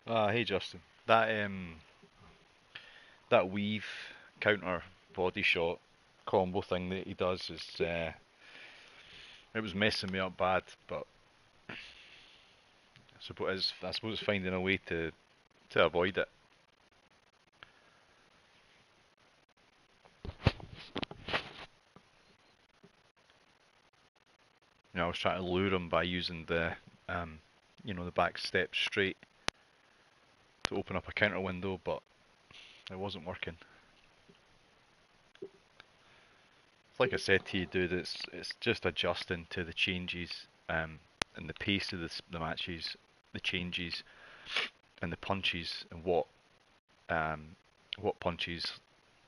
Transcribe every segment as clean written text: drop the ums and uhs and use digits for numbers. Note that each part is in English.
Hey Justin. That weave counter body shot combo thing that he does is it was messing me up bad, but I suppose it's finding a way to avoid it. I was trying to lure him by using the back step straight to open up a counter window, but it wasn't working. Like I said to you, dude, it's just adjusting to the changes and the pace of the matches, the changes and the punches, and what punches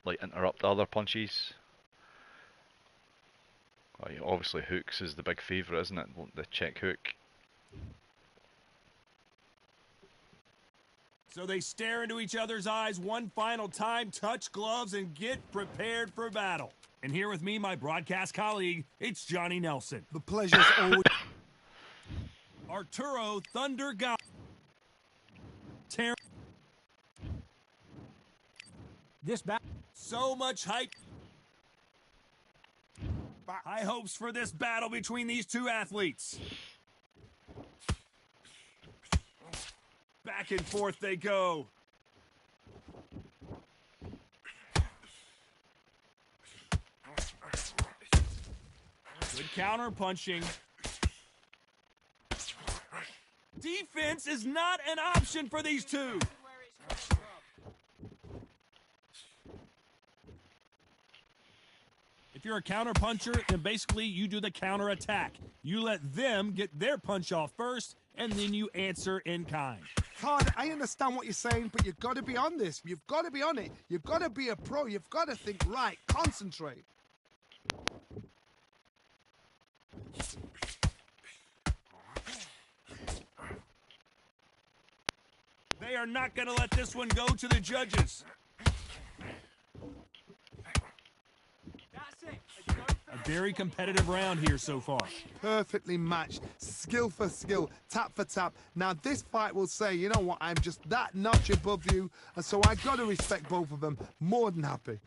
like interrupt other punches. Obviously, hooks is the big favourite, isn't it? The check hook. So they stare into each other's eyes one final time, touch gloves, and get prepared for battle. And here with me, my broadcast colleague, it's Johnny Nelson. The pleasure's always... Arturo Thunder God. This battle. So much hype. High hopes for this battle between these two athletes. Back and forth they go. Good counter punching. Defense is not an option for these two. If you're a counter puncher, then basically you do the counter attack. You let them get their punch off first, and then you answer in kind. Todd, I understand what you're saying, but you've got to be on this. You've got to be on it. You've got to be a pro. You've got to think right. Concentrate. They are not going to let this one go to the judges. A very competitive round here so far. Perfectly matched. Skill for skill. Tap for tap. Now this fight will say, you know what, I'm just that notch above you, and so I got to respect both of them. More than happy.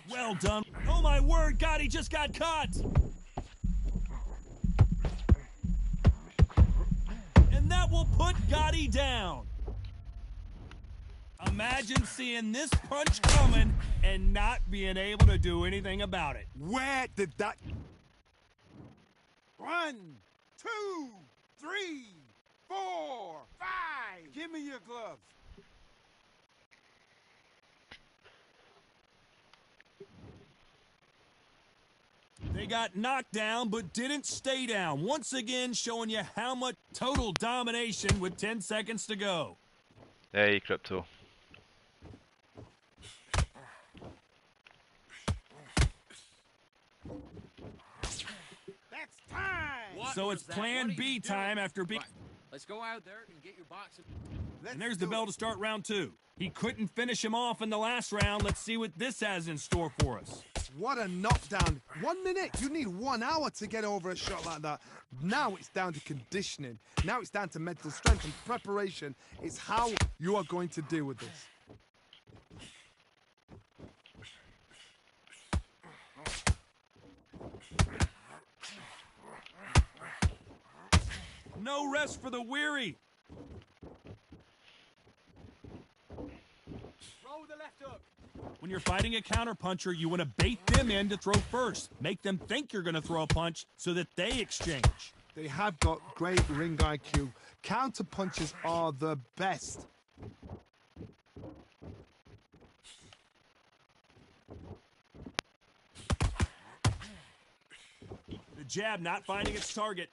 Well done. Oh my word, God, he just got caught. And that will put Gotti down. Imagine seeing this punch coming and not being able to do anything about it. Where did that... 1, 2, 3, 4, 5. Give me your gloves. They got knocked down, but didn't stay down. Once again, showing you how much total domination with 10 seconds to go. Hey, Crypto. That's time. So it's plan B time after B. Right. Let's go out there and get your boxing. And there's the bell to start round 2. He couldn't finish him off in the last round. Let's see what this has in store for us. What a knockdown. 1 minute. You need 1 hour to get over a shot like that. Now it's down to conditioning. Now it's down to mental strength and preparation. It's how you are going to deal with this. No rest for the weary. Roll the left hook. When you're fighting a counterpuncher, you want to bait them in to throw first. Make them think you're going to throw a punch so that they exchange. They have got great ring IQ. Counter punches are the best. The jab not finding its target.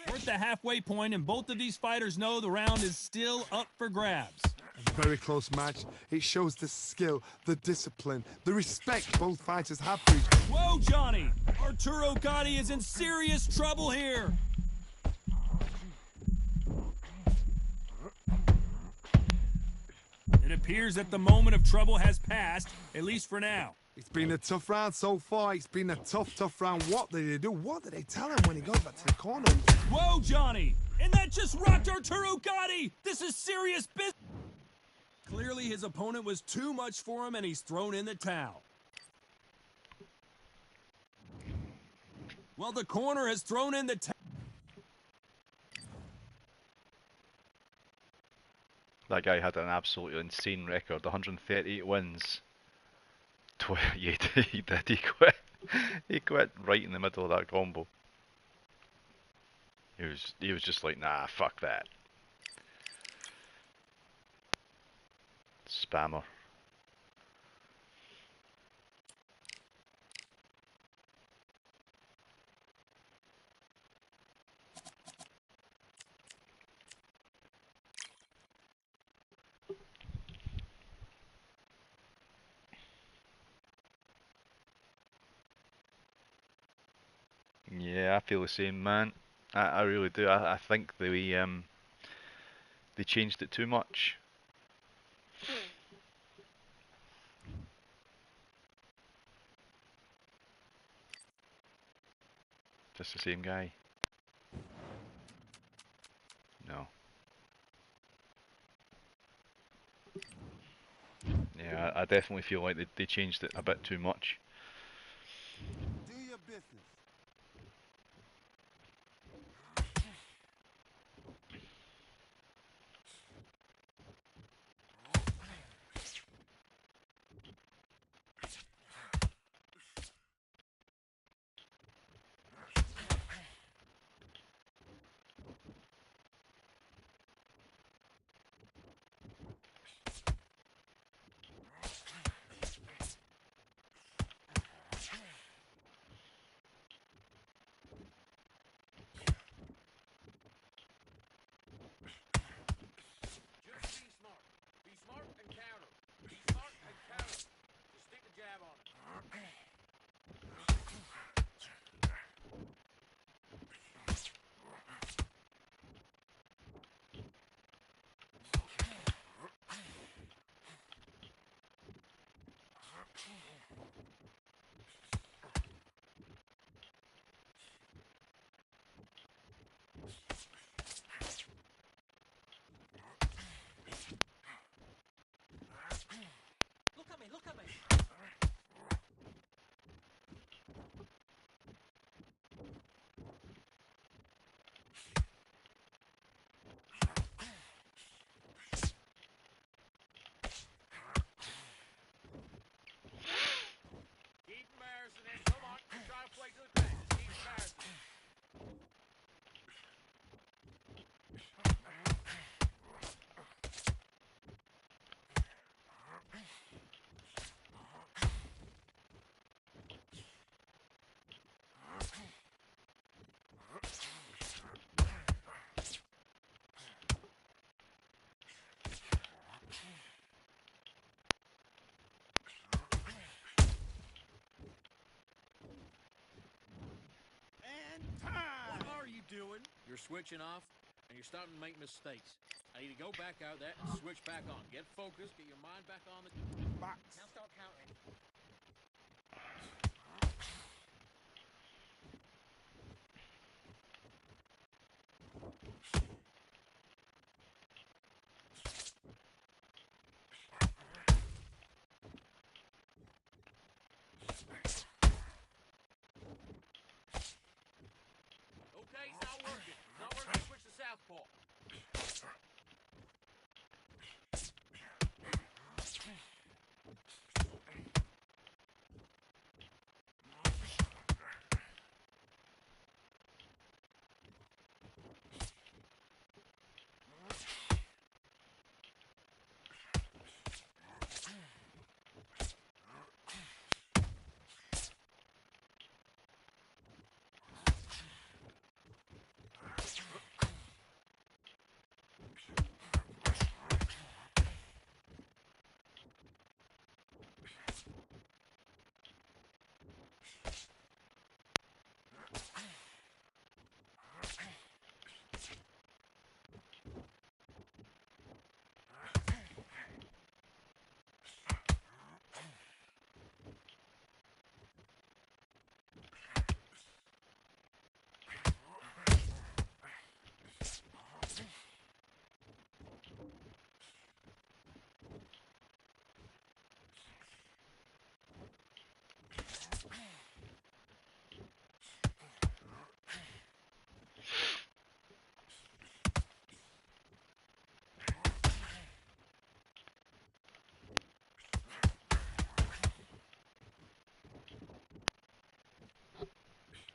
We're at the halfway point, and both of these fighters know the round is still up for grabs. A very close match. It shows the skill, the discipline, the respect both fighters have for each other. Whoa, Johnny! Arturo Gotti is in serious trouble here. It It appears that the moment of trouble has passed, at least for now. It's been a tough round so far. It's been a tough round. What did they do? What did they tell him when he goes back to the corner? Whoa, Johnny! And that just rocked Arturo Gotti! This is serious business! Clearly his opponent was too much for him and he's thrown in the towel. Well, the corner has thrown in the towel. That guy had an absolutely insane record, 138 wins. Yeah, he did. He quit. He quit right in the middle of that combo. He was just like, nah, fuck that. Spammer. Yeah, I feel the same, man. I really do. I think they changed it too much. Just the same guy. No. Yeah, I definitely feel like they changed it a bit too much. Do your business. Just be smart. Be smart and counter. Be smart and counter. Just stick the jab on him. Look at me, look at me. Keep embarrassing him. Come on, try to play to the fence. Keep embarrassing him. What are you doing? You're switching off, and you're starting to make mistakes. I need to go back out there and switch back on. Get focused, get your mind back on the box. Now start counting. Okay, it's not working. It's not working. Switch to southpaw.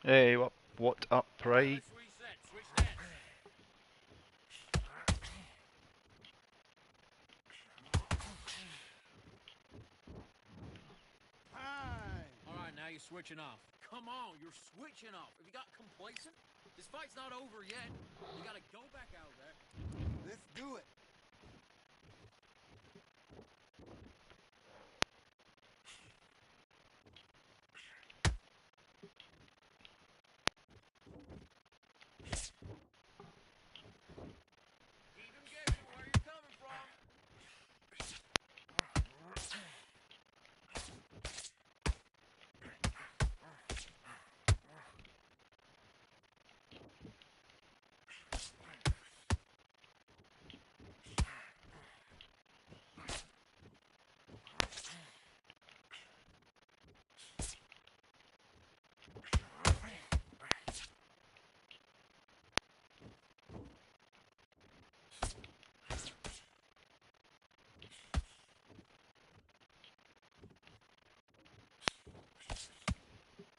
Hey, what up, right? Let's reset. Switch that. All right, now you're switching off. Come on, you're switching off. Have you got complacent? This fight's not over yet. You gotta go back out there. Let's do it. Keep him guessing where you're coming from.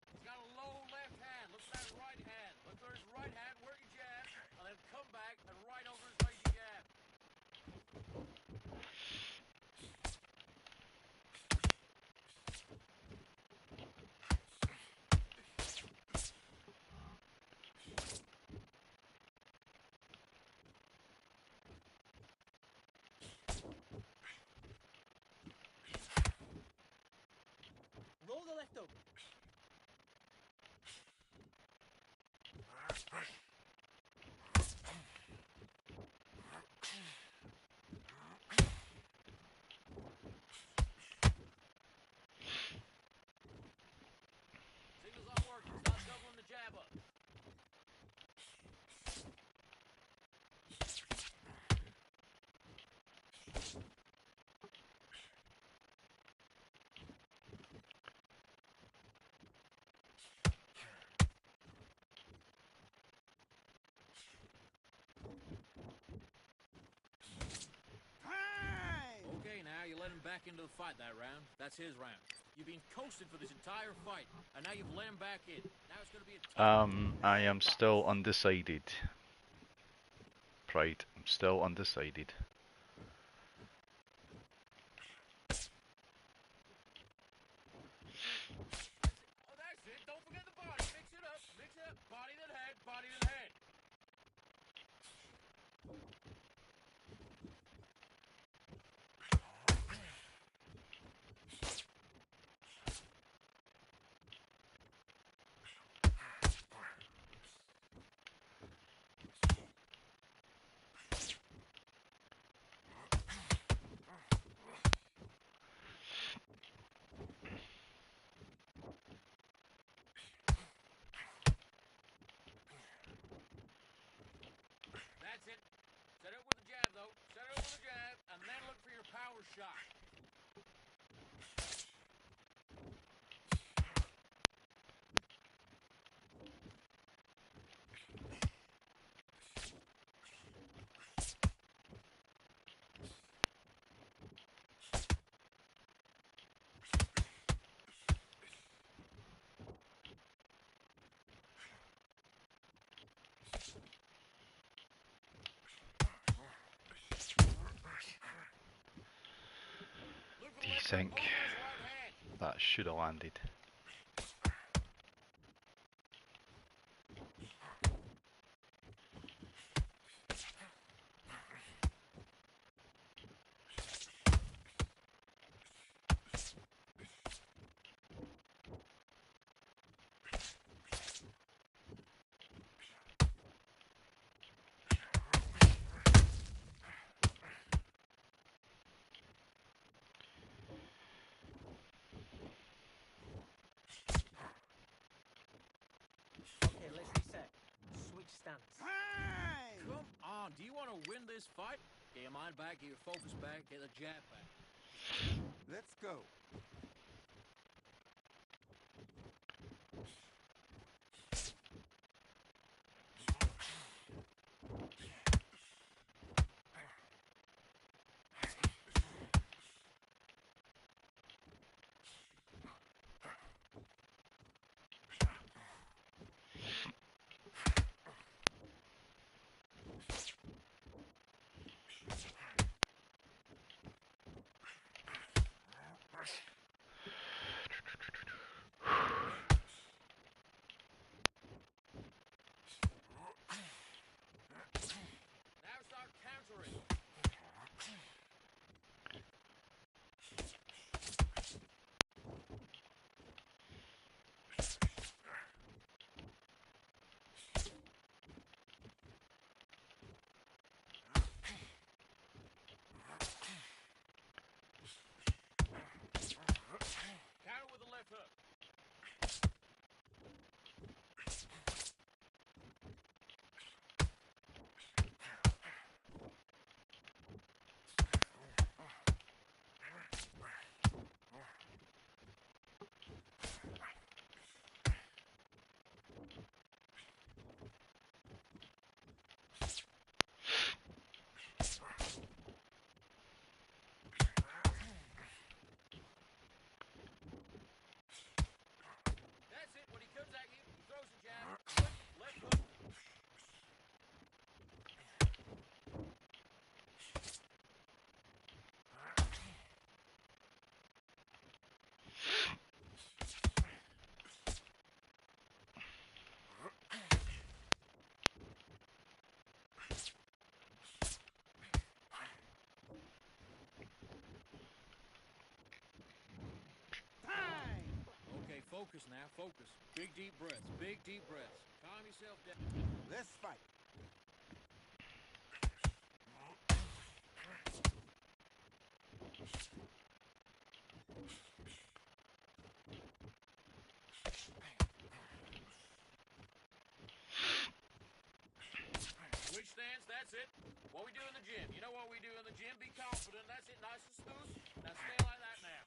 He's got a low left hand. Look for that right hand. Look for his right hand. Work your jab. And then come back and right over his lazy jab. Roll the left over. Signal's not working. Stop doubling the jab up. Okay, now you let him back into the fight that round. That's his round. You've been coasted for this entire fight, and now you've let him back in. Now it's going to be a tough I am still undecided. Pride, I'm still undecided. Oh, that's it. Don't forget the body. Mix it up. Mix it up. Body then head. Body then head. That's it. Set it up with the jab, though. Set it up with the jab, and then look for your power shot. Look for Do the you left hook think over his right hand. that should have landed? Okay, let's reset. Switch stance. Come on. Do you want to win this fight? Get your mind back, get your focus back, get the jab back. Let's go. Focus now, focus. Big deep breaths, big deep breaths. Calm yourself down. Let's fight. Switch stance, that's it. What we do in the gym. You know what we do in the gym? Be confident. That's it, nice and smooth. Now stay like that now.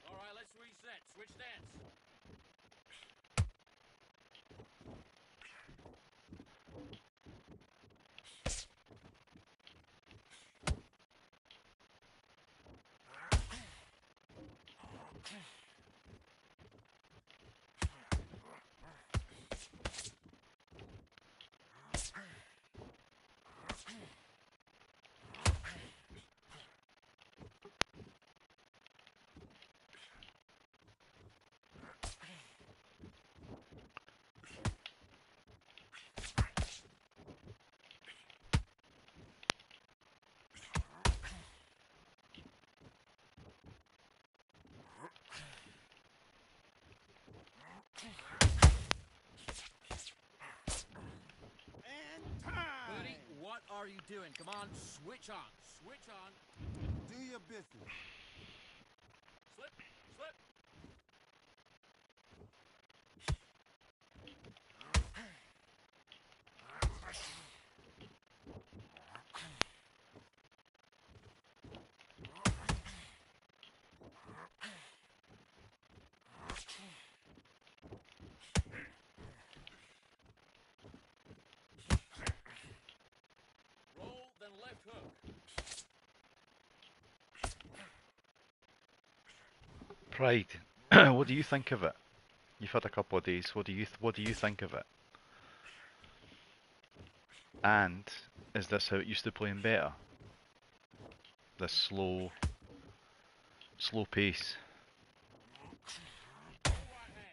All right, let's reset. Switch stance. And time. Buddy, what are you doing? Come on, switch on. Switch on. Do your business. Slip, slip. Roll, then left hook. Pride. What do you think of it? You've had a couple of days. What do you think of it? And is this how it used to play in better? This slow pace. Right hand.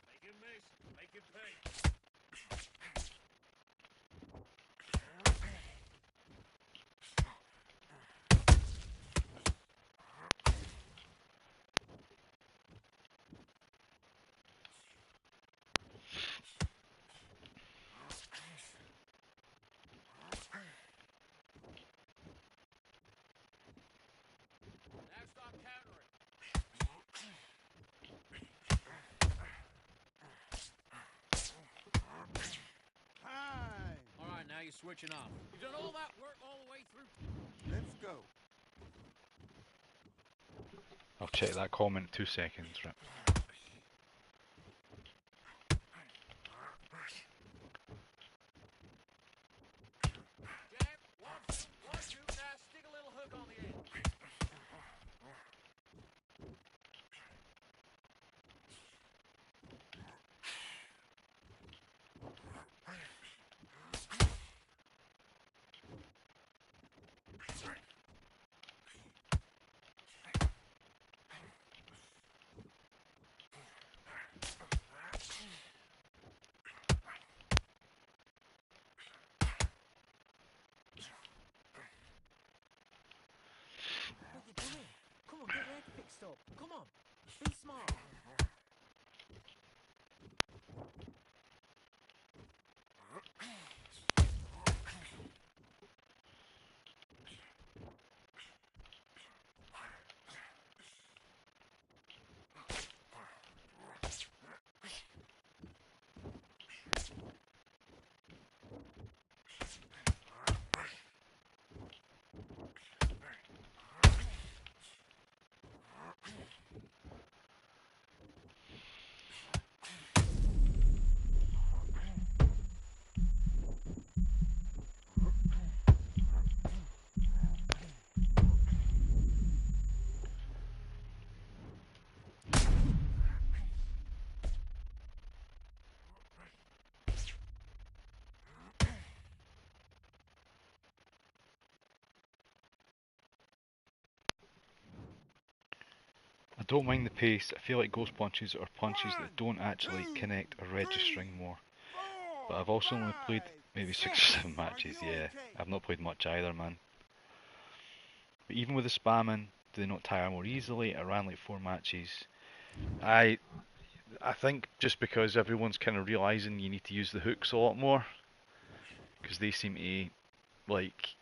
Make him miss. Make him pay. Now stop countering. Time. All right, now you're switching off. You've done all that work all the way through. Let's go. I'll check that comment in 2 seconds. Right. Jab, one, two. Now stick a little hook on the end. help. Come on. Be smart. I don't mind the pace. I feel like ghost punches are punches that don't actually connect or registering more. But I've also only played maybe 6 or 7 matches, yeah. I've not played much either, man. But even with the spamming, do they not tire more easily? I ran like 4 matches. I think just because everyone's kind of realising you need to use the hooks a lot more. Because they seem to, like,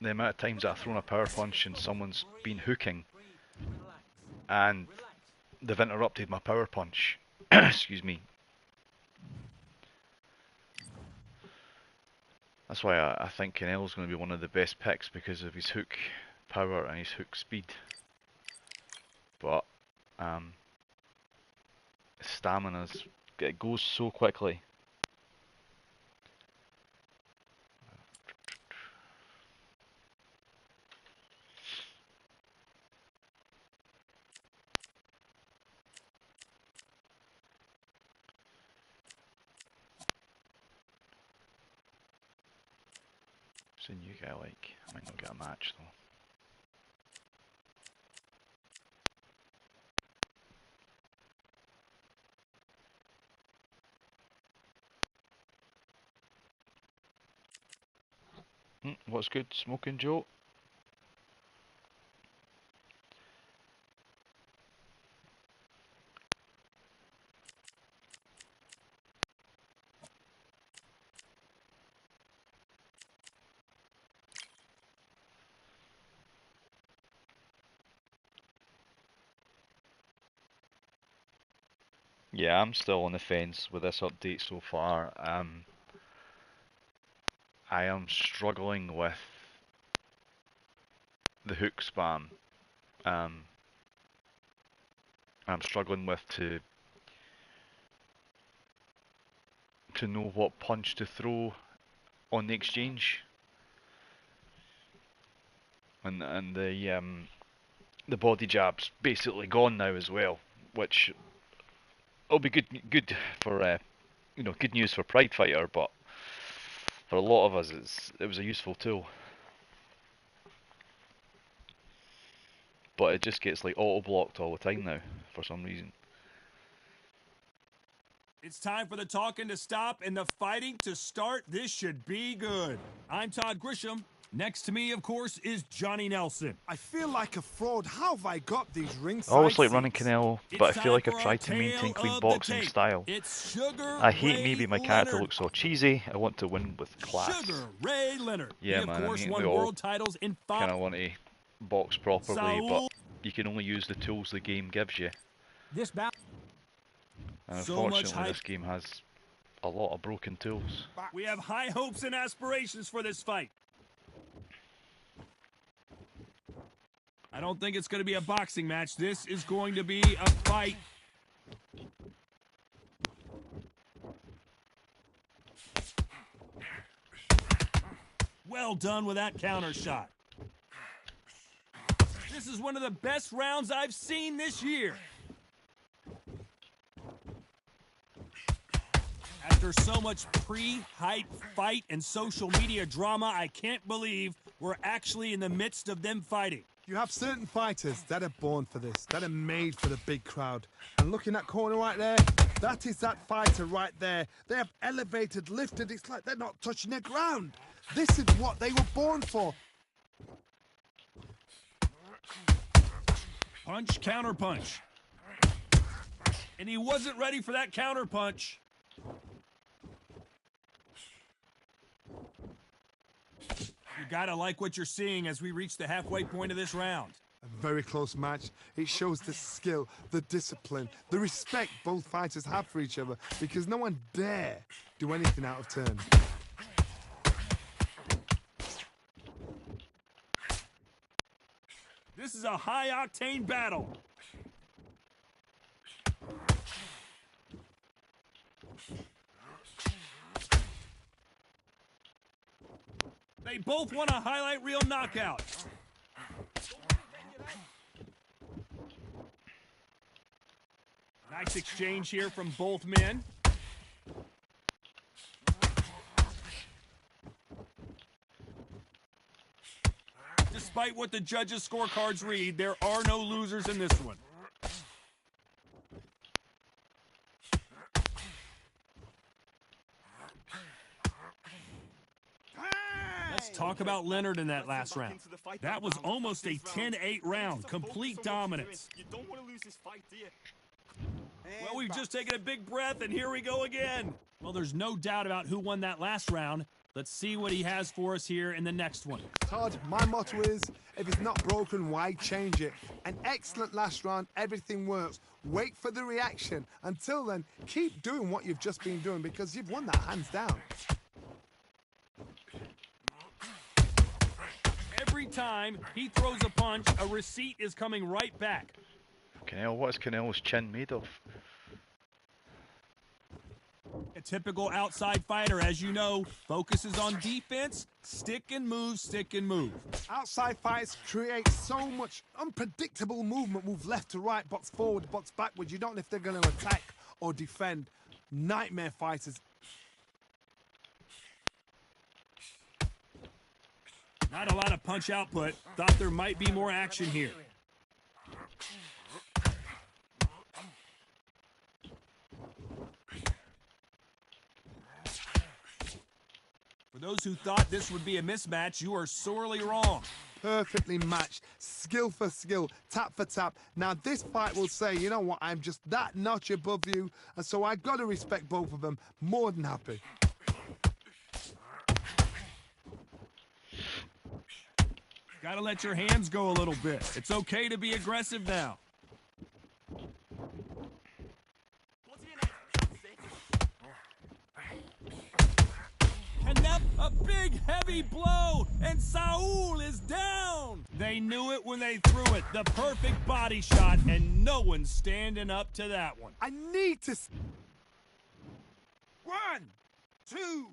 the amount of times that I've thrown a power punch and someone's been hooking and they've interrupted my power punch. Excuse me. That's why I think Canelo's going to be one of the best picks because of his hook power and his hook speed. But stamina's, it goes so quickly. It's a new guy, like, I might not get a match though. What's good, Smoking Joe? Yeah, I'm still on the fence with this update so far. I am struggling with the hook spam. I'm struggling with to know what punch to throw on the exchange, and the body jab's basically gone now as well, which will be good for you know, good news for Pride Fighter, but for a lot of us it was a useful tool. But it just gets like auto blocked all the time now for some reason. It's time for the talking to stop and the fighting to start. This should be good. I'm Todd Grisham. Next to me, of course, is Johnny Nelson. I feel like a fraud. How have I got these ringside I always like running seats? Canelo, but I feel like I've tried to maintain clean boxing style. It's Sugar I hate Ray maybe my character Leonard. looks so cheesy. I want to win with class. Sugar Ray Leonard. Yeah, he, man, of course, I mean, won we all world titles in 5. kind of want to box properly, Saul. but you can only use the tools the game gives you. This bout. And So much unfortunately, hype. this game has a lot of broken tools. We have high hopes and aspirations for this fight. I don't think it's going to be a boxing match. This is going to be a fight. Well done with that counter shot. This is one of the best rounds I've seen this year. After so much pre-hype fight and social media drama, I can't believe we're actually in the midst of them fighting. You have certain fighters that are born for this, that are made for the big crowd. And look in that corner right there, that is that fighter right there. They have elevated, lifted, it's like they're not touching the ground. This is what they were born for. Punch, counter punch. And he wasn't ready for that counter punch. You gotta like what you're seeing as we reach the halfway point of this round. A very close match. It shows the skill, the discipline, the respect both fighters have for each other because no one dare do anything out of turn. This is a high-octane battle. They both want a highlight reel knockout. Nice exchange here from both men. Despite what the judges' scorecards read, there are no losers in this one. Let's talk about Leonard in that last round. That was almost a 10-8 round, complete dominance. You don't want to lose this fight, do you? Well, we've just taken a big breath, and here we go again. Well, there's no doubt about who won that last round. Let's see what he has for us here in the next one. Todd, my motto is, if it's not broken, why change it? An excellent last round, everything works. Wait for the reaction. Until then, keep doing what you've just been doing because you've won that hands down. Every time he throws a punch, a receipt is coming right back. Canelo, what is Canelo's chin made of? A typical outside fighter, as you know, focuses on defense, stick and move, stick and move. Outside fights create so much unpredictable movement. Move left to right, box forward, box backwards. You don't know if they're going to attack or defend. Nightmare fighters. Not a lot of punch output. Thought there might be more action here. For those who thought this would be a mismatch, you are sorely wrong. Perfectly matched, skill for skill, tap for tap. Now this fight will say, you know what, I'm just that notch above you, and so I got to respect both of them. More than happy. Gotta let your hands go a little bit. It's okay to be aggressive now. A big heavy blow, and Saul is down. They knew it when they threw it. The perfect body shot, and no one's standing up to that one. I need to... 1, 2,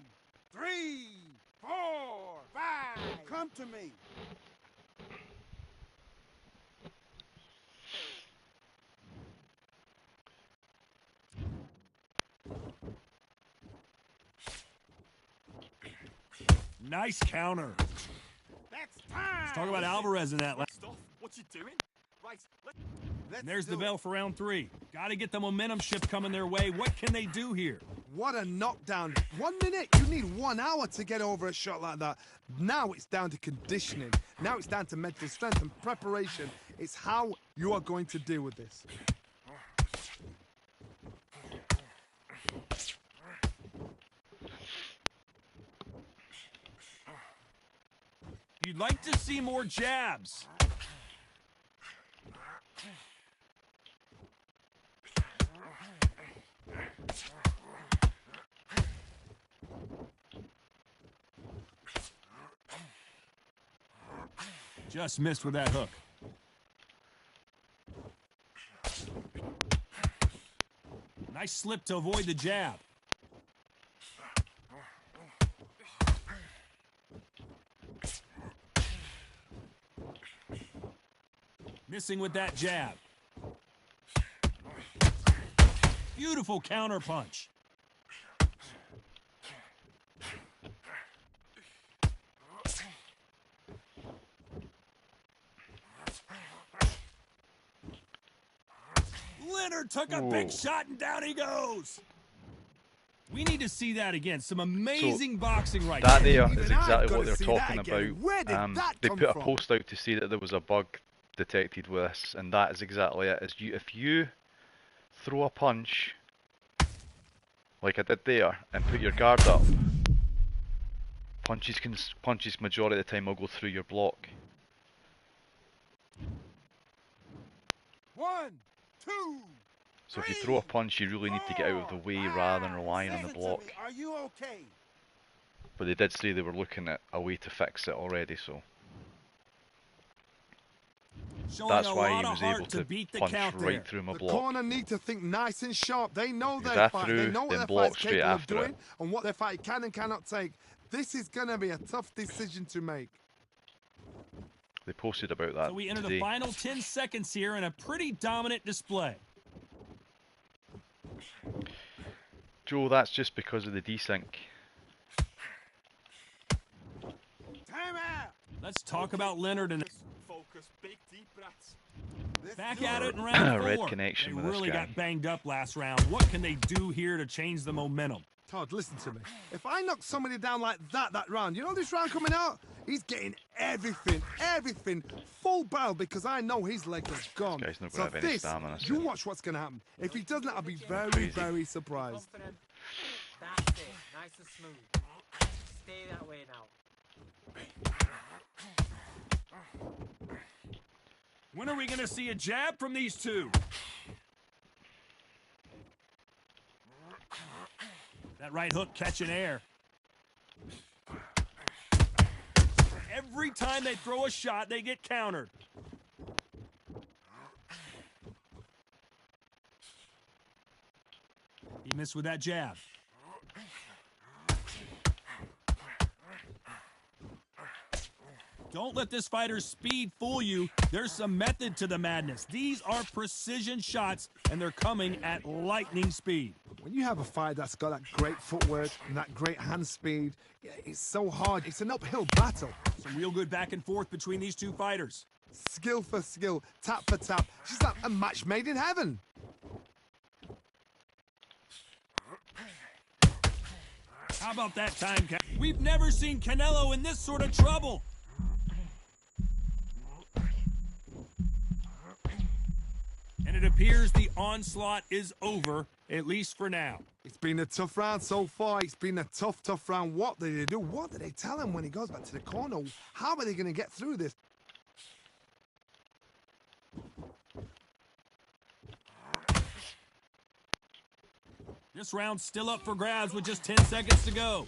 3, 4, 5. Come to me. Nice counter. That's time. Let's talk about Alvarez in that last. Stop. What you doing? Right. And there's the bell for round 3. Got to get the momentum shift coming their way. What can they do here? What a knockdown. 1 minute, you need 1 hour to get over a shot like that. Now it's down to conditioning. Now it's down to mental strength and preparation. It's how you are going to deal with this. You'd like to see more jabs. Just missed with that hook. Nice slip to avoid the jab. Missing with that jab. Beautiful counter punch. Leonard took a big shot and down he goes. We need to see that again. Some amazing boxing right there. Even That is I've exactly gotta what they're see talking that again. about. Where did that They come put a from? post out to see that there was a bug detected with this, and that is exactly it. If you throw a punch like I did there and put your guard up, punches majority of the time will go through your block. 1, 2. So if you throw a punch, you really need to get out of the way rather than relying on the block. Are you okay? But they did say they were looking at a way to fix it already, so that's why he was able to punch right through my The block. corner need to think nice and sharp. They know If their that fight. through, They know what then their block fight's straight capable of after doing it. and what their fight can and cannot take. This is going to be a tough decision to make. They posted about that So we enter today. the final 10 seconds here in a pretty dominant display. Joe, that's just because of the desync. Time out. Let's talk about Leonard and Focus, big deep breaths. back at it in round 4. Red connection They with this really guy. got banged up last round. What can they do here to change the momentum? Todd, listen to me. If I knock somebody down like that round, you know this round coming out? He's getting everything, full barrel because I know his leg is gone. This guy's not So gonna have any this, stamina, you so- watch what's going to happen. If he doesn't, I'll be very, Crazy. very surprised. Confident. That's it. Nice and smooth. Stay that way now. When are we going to see a jab from these two? That right hook catching air. Every time they throw a shot, they get countered. He missed with that jab. Don't let this fighter's speed fool you. There's some method to the madness. These are precision shots, and they're coming at lightning speed. When you have a fight that's got that great footwork and that great hand speed, yeah, it's so hard. It's an uphill battle. Some real good back and forth between these two fighters. Skill for skill, tap for tap. She's like a match made in heaven. How about that time count? We've never seen Canelo in this sort of trouble. And it appears the onslaught is over, at least for now. It's been a tough round so far. It's been a tough round. What did they do? What did they tell him when he goes back to the corner? How are they going to get through this? This round's still up for grabs with just 10 seconds to go.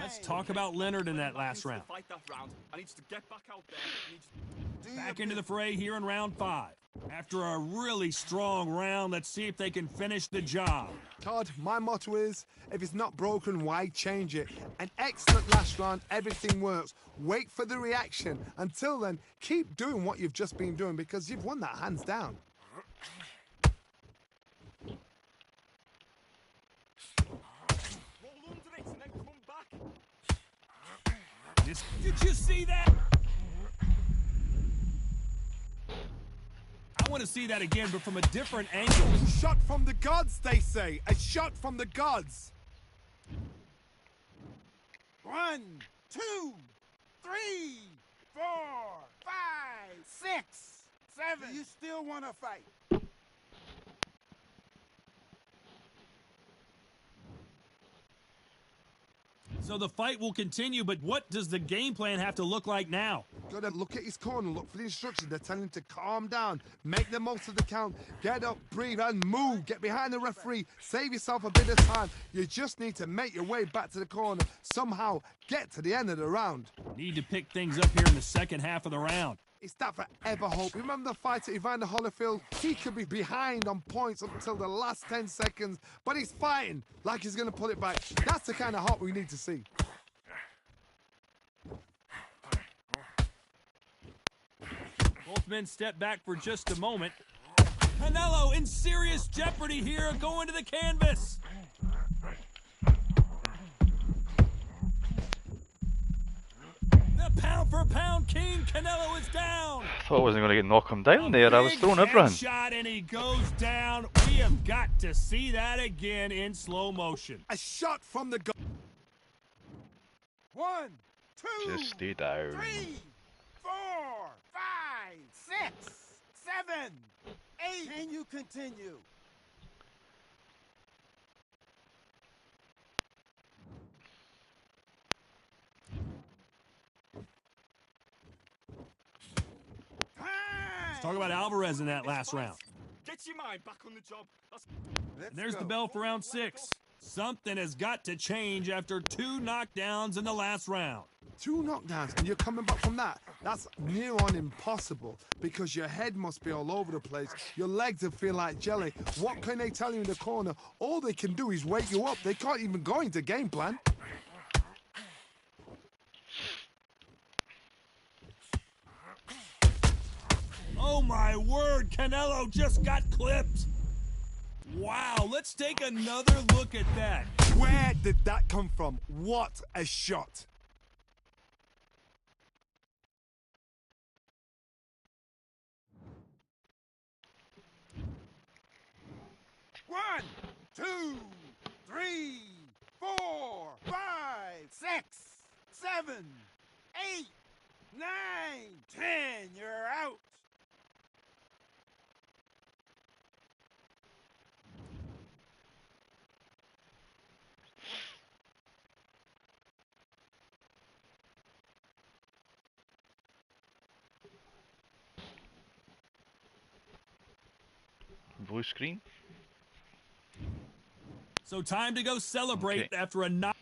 Let's talk about Leonard in that last round. Fight that round. I need you to get back out there. I need you Back into the fray here in round 5. After a really strong round, let's see if they can finish the job. Todd, my motto is, if it's not broken, why change it? An excellent last round, everything works. Wait for the reaction. Until then, keep doing what you've just been doing because you've won that hands down. roll under it and then come back. Did you see that? I want to see that again, but from a different angle. Shot from the gods, they say. A shot from the gods. 1, 2, 3, 4, 5, 6, 7. You still want to fight? So the fight will continue, but what does the game plan have to look like now? Gotta look at his corner, look for the instructions. They're telling him to calm down, make the most of the count, get up, breathe, and move. Get behind the referee, save yourself a bit of time. You just need to make your way back to the corner, somehow get to the end of the round. Need to pick things up here in the second half of the round. It's that forever hope. Remember the fight at Evander Holyfield? He could be behind on points up until the last 10 seconds, but he's fighting like he's going to pull it back. That's the kind of hope we need to see. Both men step back for just a moment. Canelo in serious jeopardy here, going to the canvas. The pound-for-pound king, Canelo, is down. thought I wasn't going to get knock him down there. I was Big throwing everything. headshot and he goes down. We have got to see that again in slow motion. A shot from the gun. 1, 2, Just stay down. 3, 4, 5, 6, 7, 8. Can you continue? Let's talk about Alvarez in that last round. Get your mind back on the job. That's... And there's the bell for round 6. Something has got to change after 2 knockdowns in the last round. 2 knockdowns and you're coming back from that. That's near on impossible because your head must be all over the place. Your legs will feel like jelly. What can they tell you in the corner? All they can do is wake you up. They can't even go into game plan. Oh my word, Canelo just got clipped. Wow, let's take another look at that. Where did that come from? What a shot. One, 2, 3, 4, 5, 6, 7, 8, 9, 10. You're out. Blue screen. So time to go celebrate Okay. after a knock.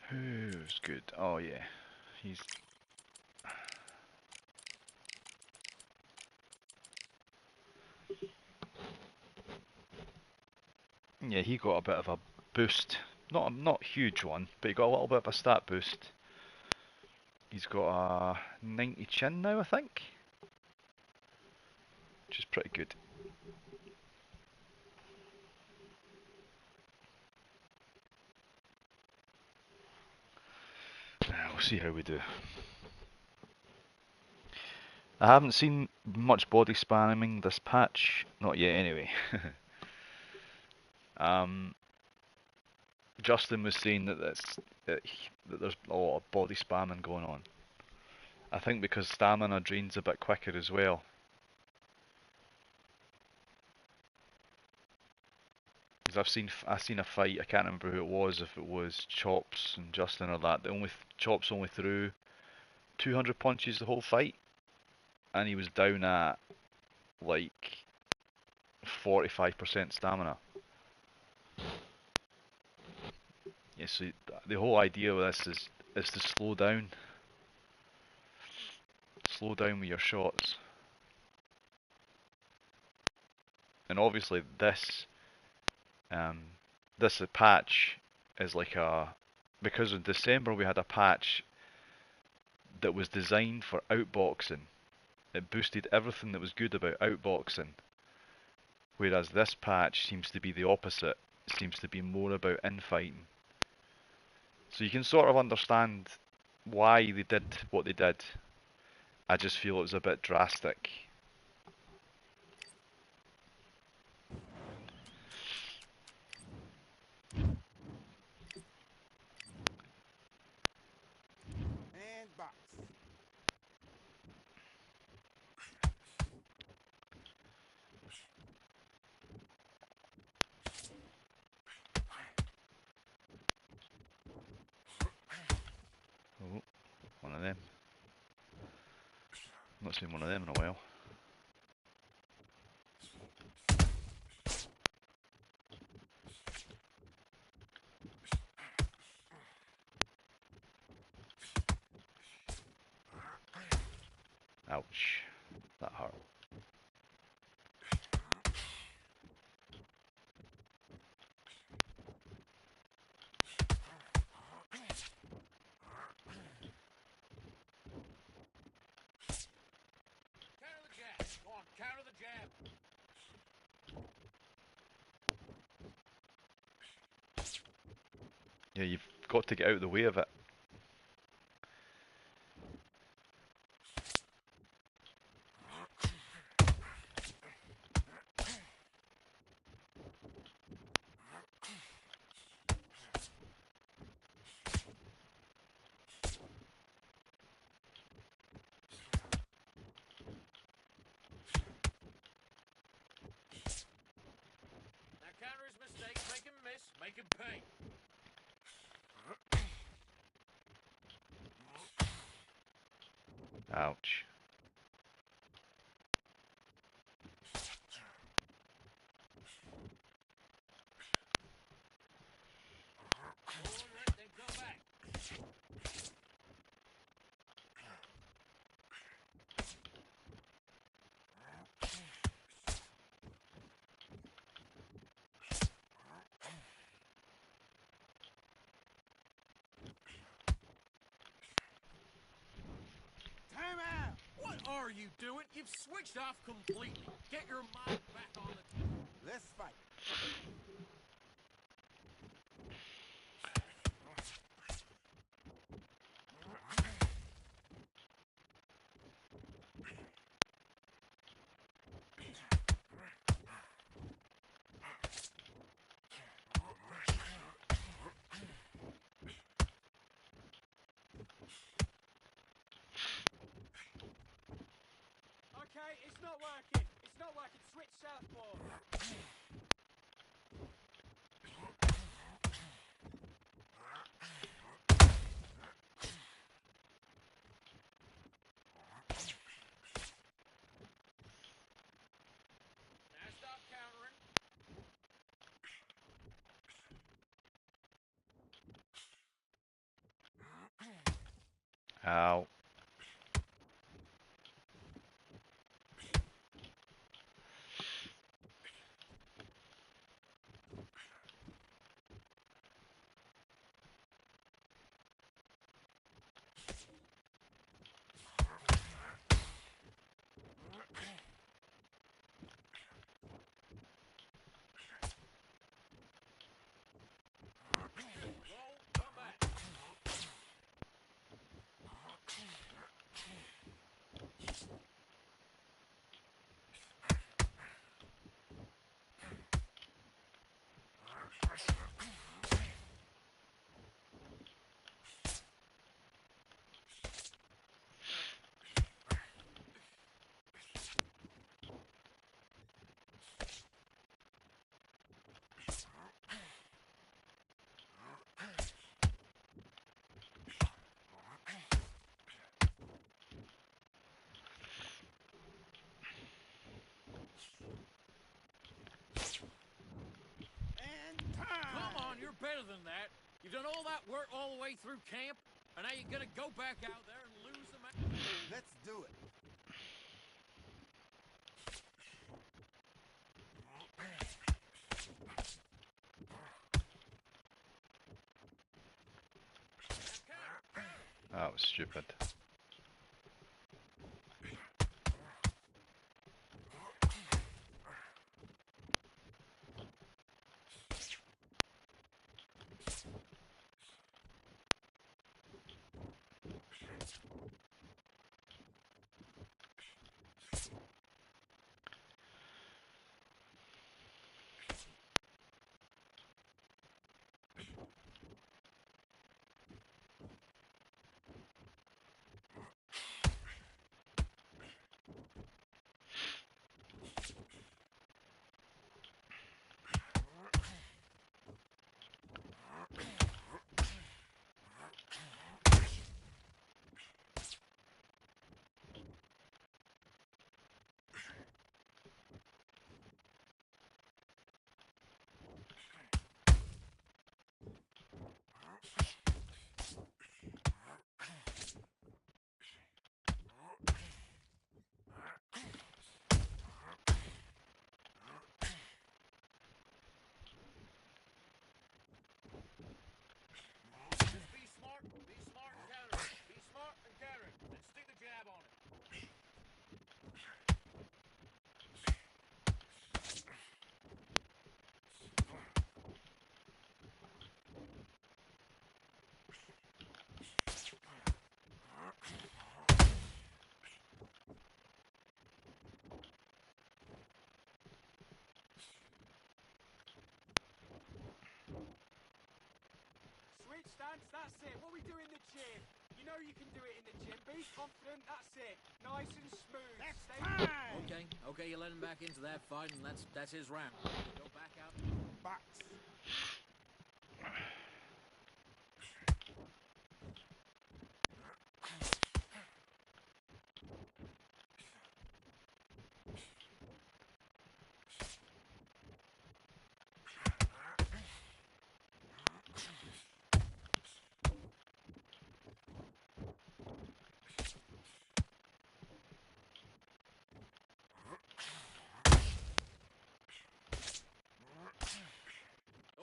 Who's good? Oh yeah, he's. Yeah, he got a bit of a boost. Not huge one, but he got a little bit of a stat boost. He's got a 90 chin now, I think, which is pretty good. We'll see how we do. I haven't seen much body spamming this patch, not yet anyway. Justin was saying that that there's a lot of body spamming going on. I think because stamina drains a bit quicker as well. Because I've seen a fight, I can't remember who it was, if it was Chops and Justin or that. Chops only threw 200 punches the whole fight, and he was down at like 45% stamina. Yeah, so the whole idea of this is to slow down. Slow down with your shots. And obviously this patch is like because in December we had a patch that was designed for outboxing. It boosted everything that was good about outboxing. Whereas this patch seems to be the opposite. It seems to be more about infighting. So you can sort of understand why they did what they did. I just feel it was a bit drastic. And box. Oh, one of them. Not seen one of them in a while. Ouch. That hurt. Yeah, you've got to get out of the way of it. Now counter his mistakes, make him miss, make him pay. Ouch. Forward right, then go back. Time out! What are you doing? You've switched off completely. Get your mind back on the... Let's fight. Okay, it's not working. It's not working. Switch southpaw. Now stop countering. Ow. Roll, come back. And time! Come on, you're better than that. You've done all that work all the way through camp, and now you're gonna go back out there and lose the match. Let's do it. That was stupid. Switch stance, that's it. What we do in the gym. You know you can do it in the gym. Be confident, that's it. Nice and smooth. Stay Okay, you let him back into that fight, and that's his round. Go back out. backs.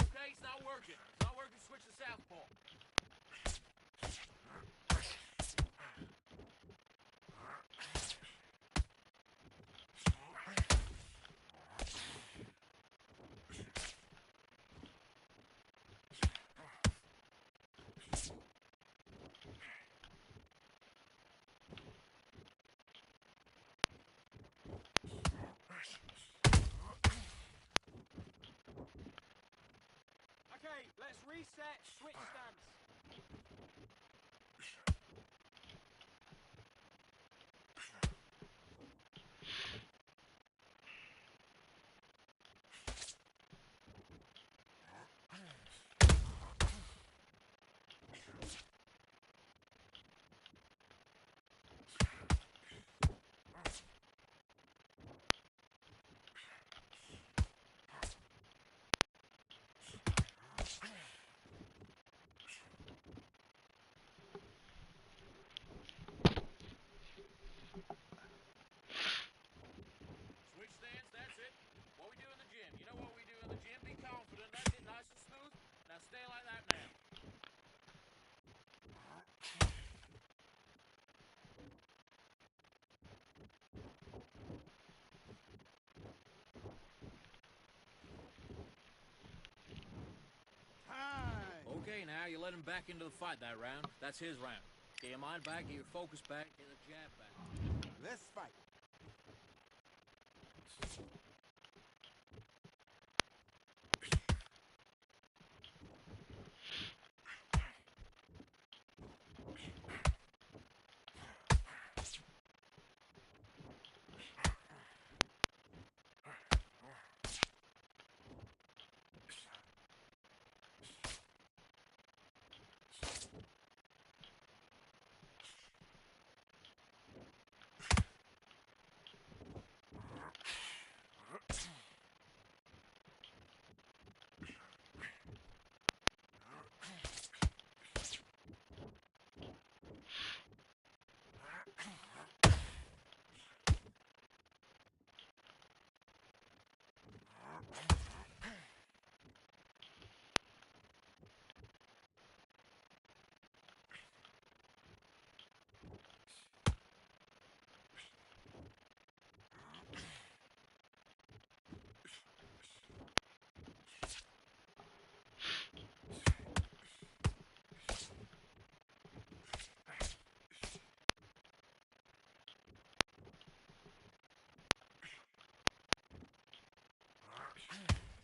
Okay, it's not working. It's not working. Switch to southpaw. Okay, let's reset. Switch stance. Switch stance, that's it. What we do in the gym. You know what we do in the gym? Be confident, that's it. Nice and smooth. Now stay like that now. Time. Okay, now you let him back into the fight that round. That's his round. Get your mind back, get your focus back, get the jab back. Let's fight.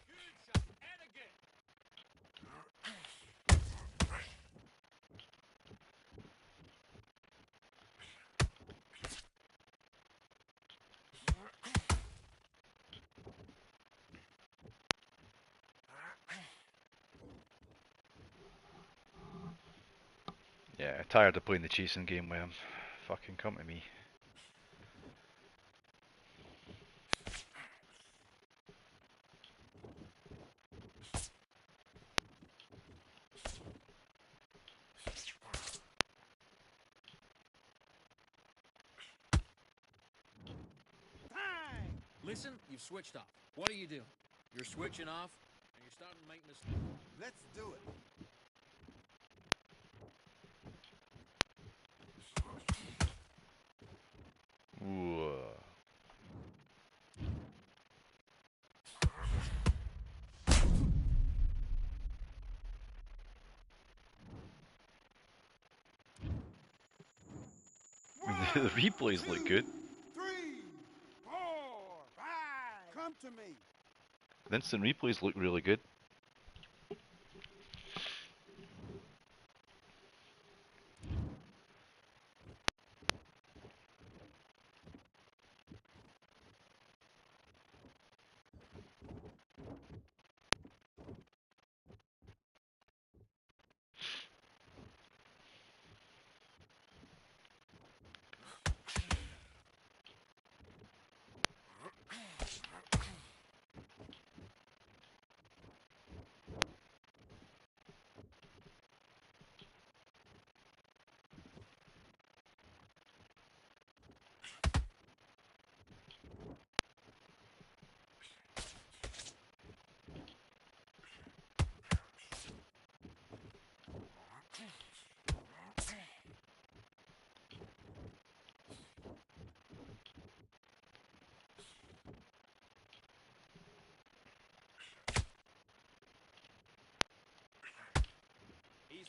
Good shot. And again. Yeah, tired of playing the chasing game with him. Fucking come to me. Time. Listen, you've switched off. What are you doing? You're switching off, and you're starting to make mistakes. Let's do it. Ooh. The replays look good. 3, 4, 5. Come to me. The instant replays look really good.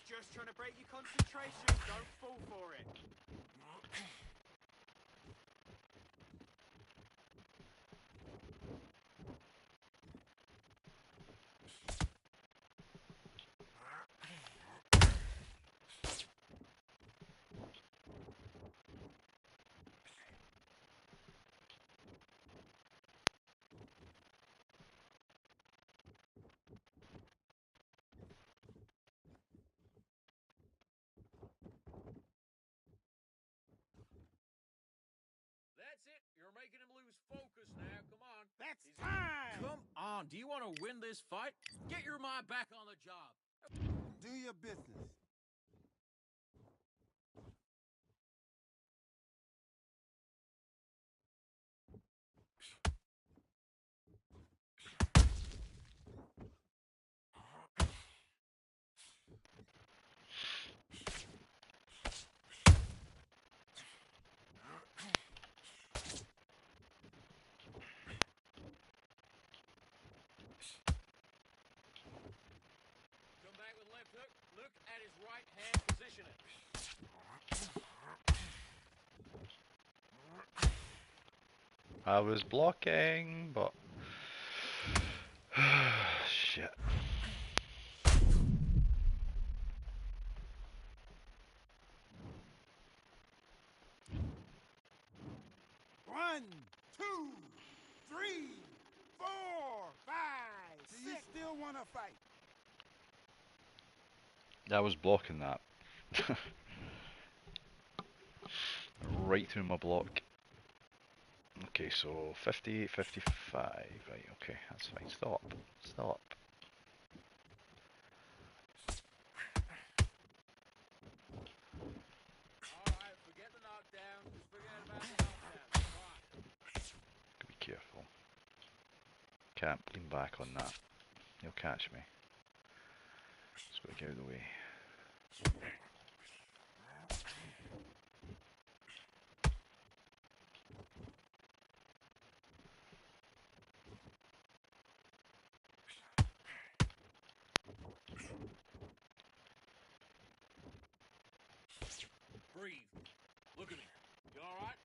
just trying to break your concentration. Don't fall for it. That's it. You're making him lose focus now. Come on. That's time! Come on. Do you want to win this fight? Get your mind back on the job. Do your business. Come back with left hook. Look at his right hand positioning. I was blocking, but shit. One, two, three, four, five, six. Do you still want to fight? I was blocking that. Right through my block. Okay, so 58, 55. Right, okay, that's fine. Stop. Stop. Alright, forget the knockdown. Just forget about the knockdown. Come on. Be careful. Can't lean back on that. He'll catch me. Just gotta get out of the way. Breathe. Look at me. You alright?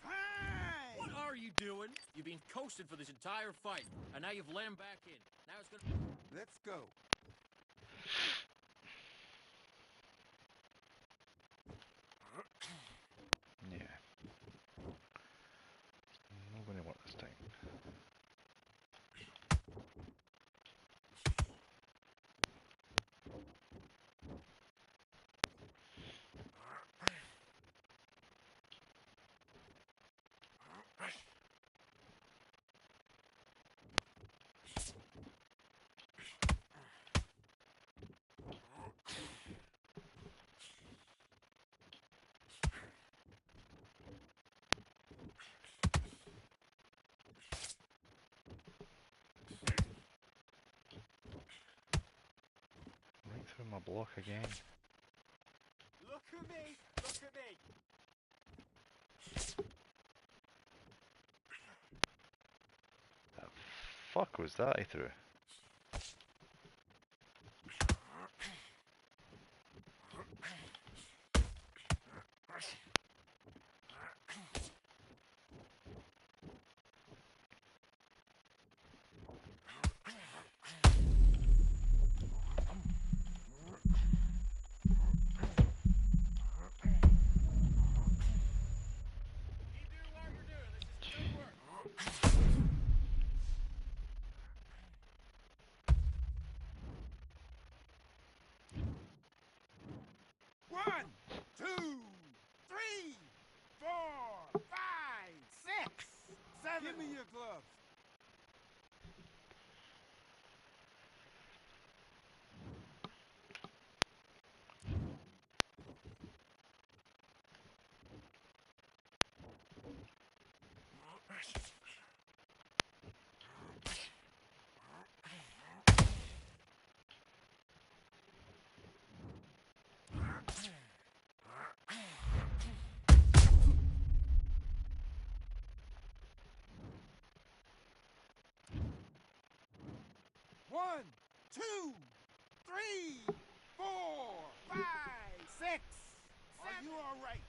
Time! What are you doing? You've been coasted for this entire fight, and now you've let him back in. Now it's gonna... Let's go. Yeah. Not gonna work this time. Right through my block again. Look at me. Look at me. The fuck was that I threw? Keep doing what you're doing. This is good work. One, two, three, four, five, six, seven. Give me your gloves. 1, 2, 3, 4, 5, 6. Are you all right?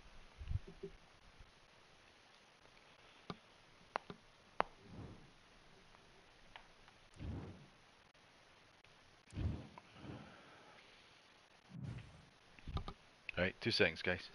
Right, 2 seconds, guys.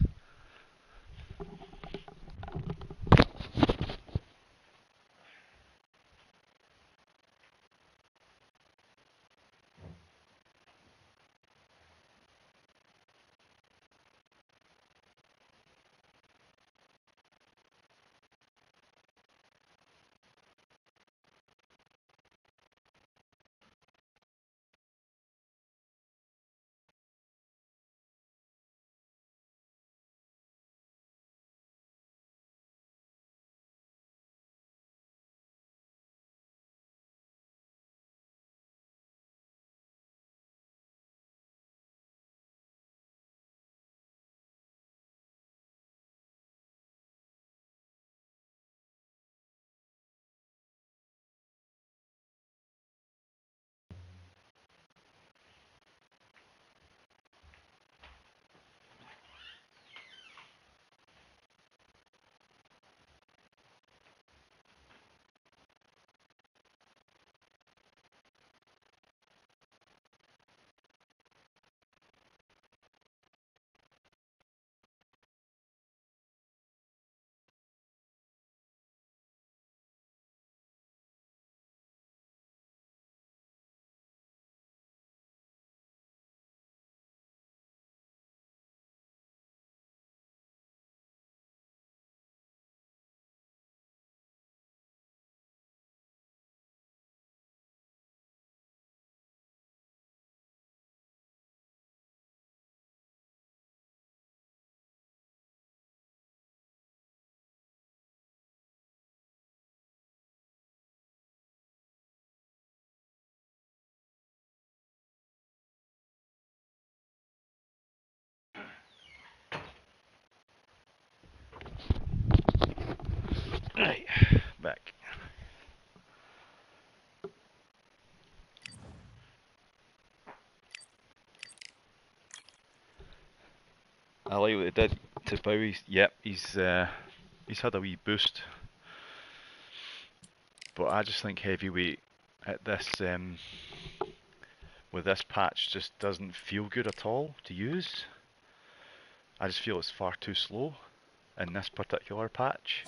Right, back. I like what they did to Bowie. Yep, he's had a wee boost, but I just think heavyweight at this with this patch just doesn't feel good at all to use. I just feel it's far too slow in this particular patch.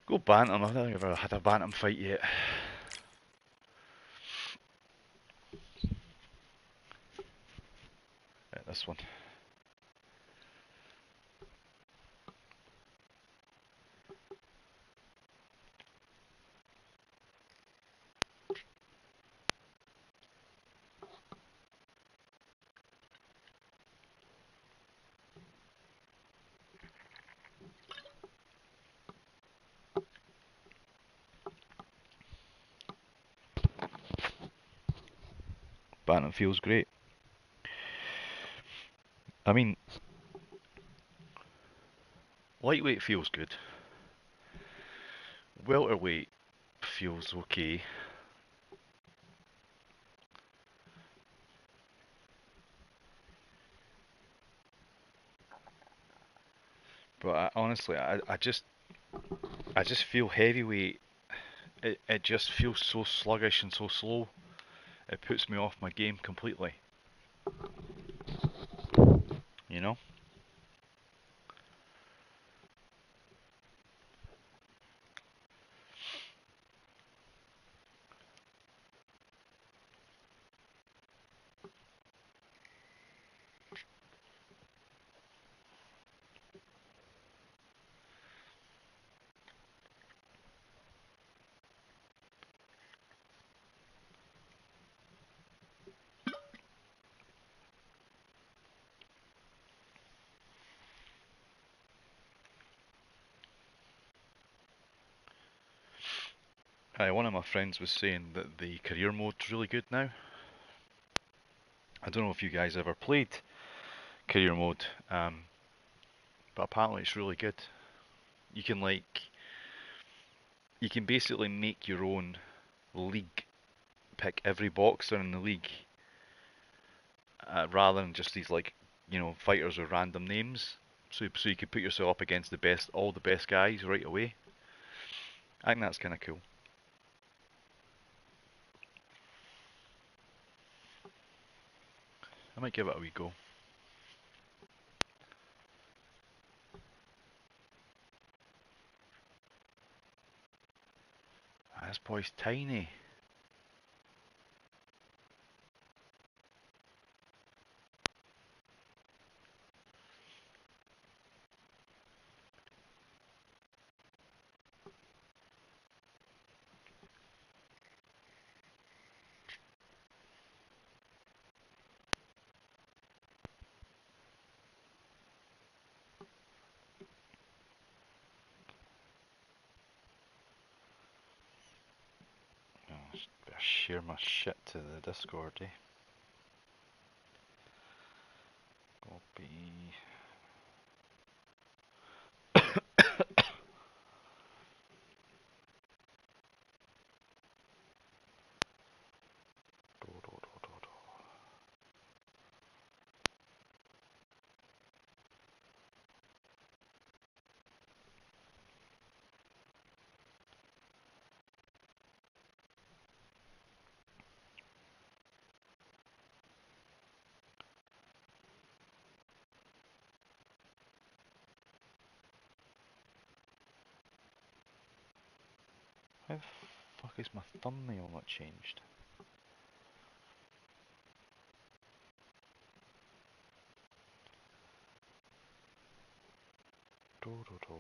Go bantam. I don't think I've ever had a bantam fight yet. Right, this one. Bantam feels great. I mean, lightweight feels good. Welterweight feels okay. But honestly, I just feel heavyweight. It just feels so sluggish and so slow. It puts me off my game completely. You know? One of my friends was saying that the career mode's really good now. I don't know if you guys ever played career mode, but apparently it's really good. You can basically make your own league, pick every boxer in the league, rather than just these like, you know, fighters with random names. So you could put yourself up against the best, all the best guys right away. I think that's kind of cool. I might give it a wee go. This boy's tiny. Oh, better share my shit to the Discord, eh? Copy. How the fuck is my thumbnail not changed? Do, do, do.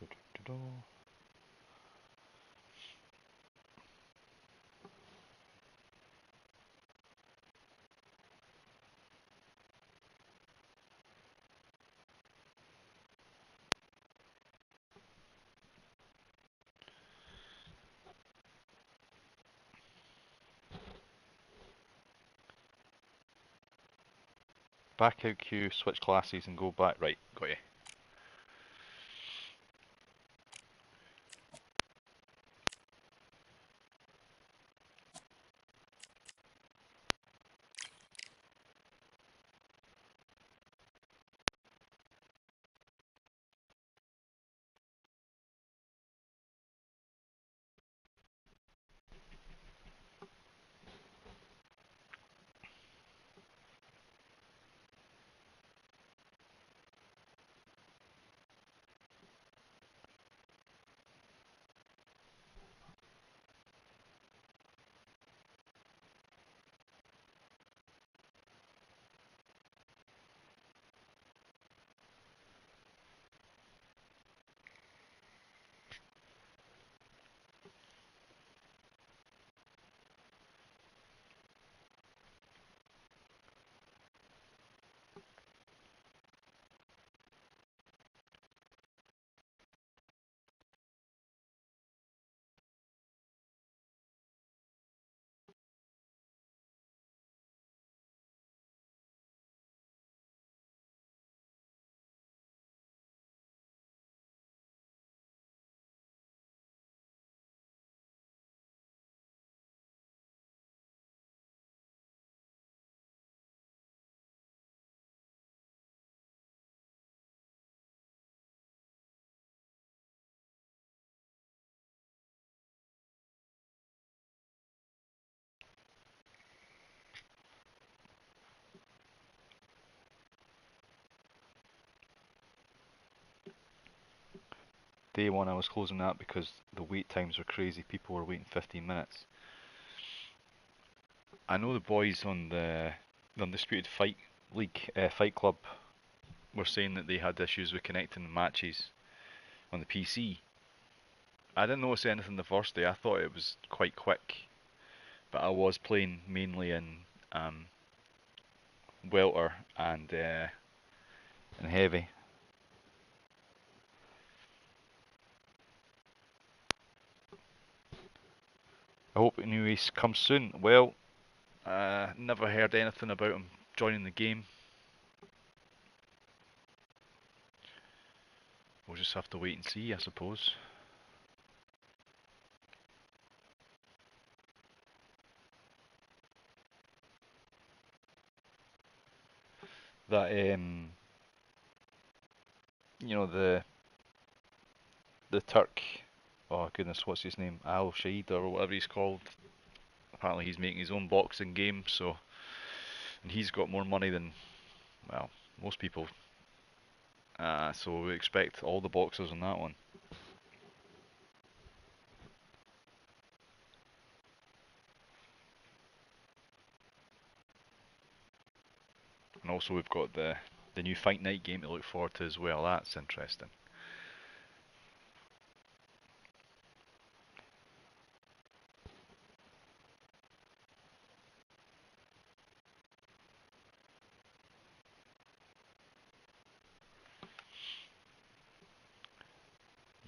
Do, do, do, do. Back out queue, switch classes and go back. Right, got you. Day one I was closing that because the wait times were crazy. People were waiting 15 minutes. I know the boys on the Undisputed Fight League, Fight Club, were saying that they had issues with connecting the matches on the PC. I didn't notice anything the first day. I thought it was quite quick, but I was playing mainly in welter and heavy. I hope anyways comes soon. Well, never heard anything about him joining the game. We'll just have to wait and see, I suppose. that you know, the Turk, oh goodness, what's his name? Al Shaid or whatever he's called. Apparently he's making his own boxing game, so, and he's got more money than, well, most people. So we expect all the boxers on that one. And also we've got the new Fight Night game to look forward to as well. That's interesting.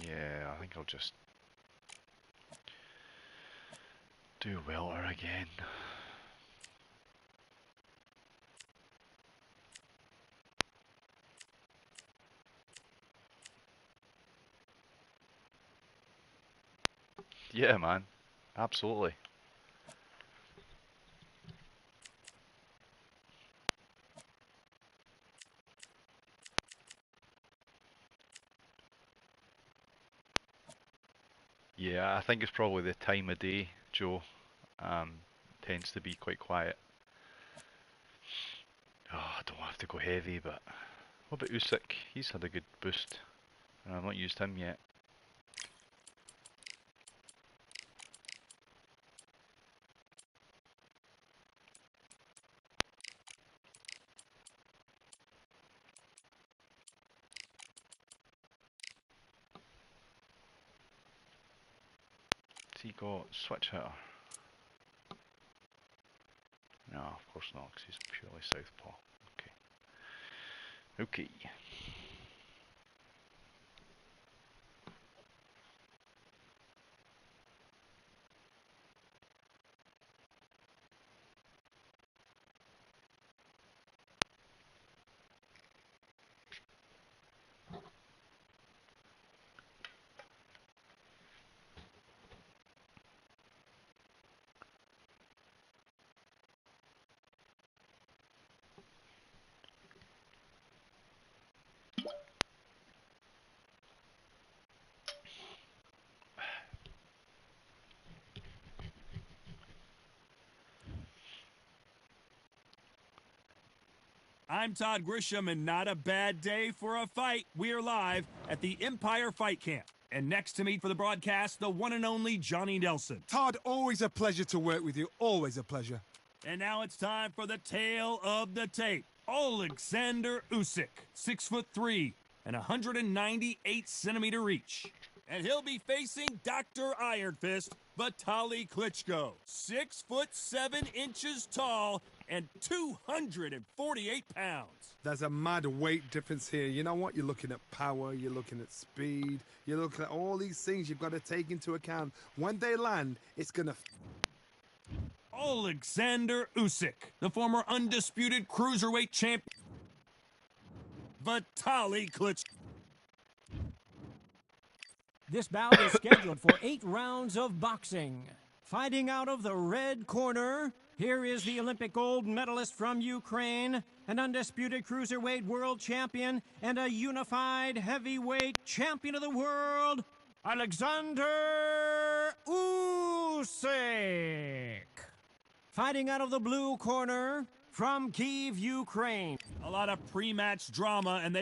Yeah, I think I'll just do welter again. Yeah, man. Absolutely. Yeah, I think it's probably the time of day, Joe. Tends to be quite quiet. Oh, I don't have to go heavy, but what about Usyk? He's had a good boost, and I've not used him yet. Has he got switch hitter? No, of course not, because he's purely southpaw. Okay. Okay. I'm Todd Grisham, and not a bad day for a fight. We're live at the Empire Fight Camp. And next to me for the broadcast, the one and only Johnny Nelson. Todd, always a pleasure to work with you. Always a pleasure. And now it's time for the tale of the tape. Alexander Usyk, 6'3" and 198-centimeter reach. And he'll be facing Dr. Iron Fist, Vitaly Klitschko, 6'7" tall and 248 pounds. There's a mad weight difference here. You know what? You're looking at power, you're looking at speed, you're looking at all these things you've got to take into account. When they land, it's going to... Alexander Usyk, the former undisputed cruiserweight champ. Vitaly Klitschko. This bout is scheduled for 8 rounds of boxing. Fighting out of the red corner, here is the Olympic gold medalist from Ukraine, an undisputed cruiserweight world champion, and a unified heavyweight champion of the world, Alexander Usyk. Fighting out of the blue corner, from Kyiv, Ukraine. A lot of pre-match drama, and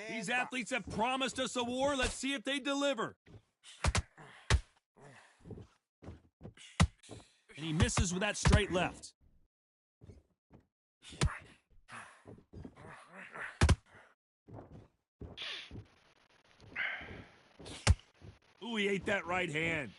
these athletes have promised us a war. Let's see if they deliver. And he misses with that straight left. Ooh, he ate that right hand.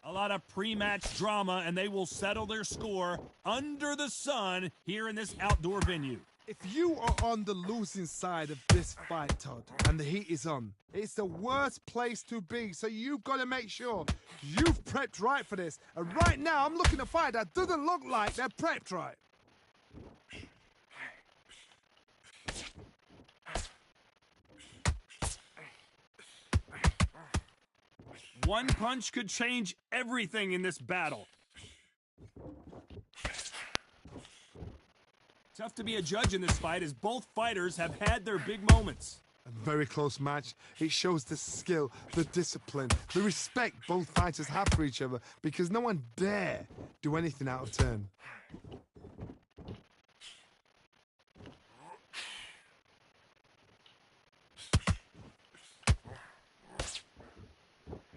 A lot of pre-match drama, and they will settle their score under the sun here in this outdoor venue. If you are on the losing side of this fight, Todd, and the heat is on, it's the worst place to be, so you've got to make sure you've prepped right for this. And right now, I'm looking at a fight that doesn't look like they're prepped right. One punch could change everything in this battle. Tough to be a judge in this fight as both fighters have had their big moments. A very close match. It shows the skill, the discipline, the respect both fighters have for each other because no one dare do anything out of turn.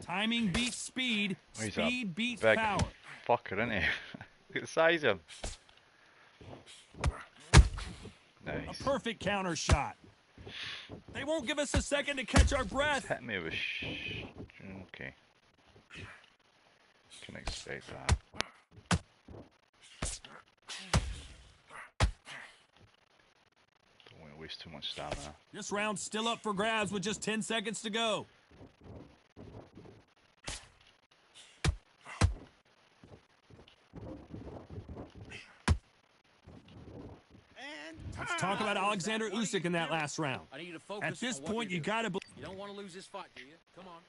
Timing beats speed, Oh, he's speed beats big power. fucker, isn't he? Look at the size of him. Nice. A perfect counter shot. They won't give us a second to catch our breath. Hit me with okay. Can expect that. Don't want to waste too much stamina. This round's still up for grabs with just 10 seconds to go. Let's talk about Alexander Usyk in that last round. I need you to focus At this on what point, you're you doing. gotta. You don't want to lose this fight, do you? Come on.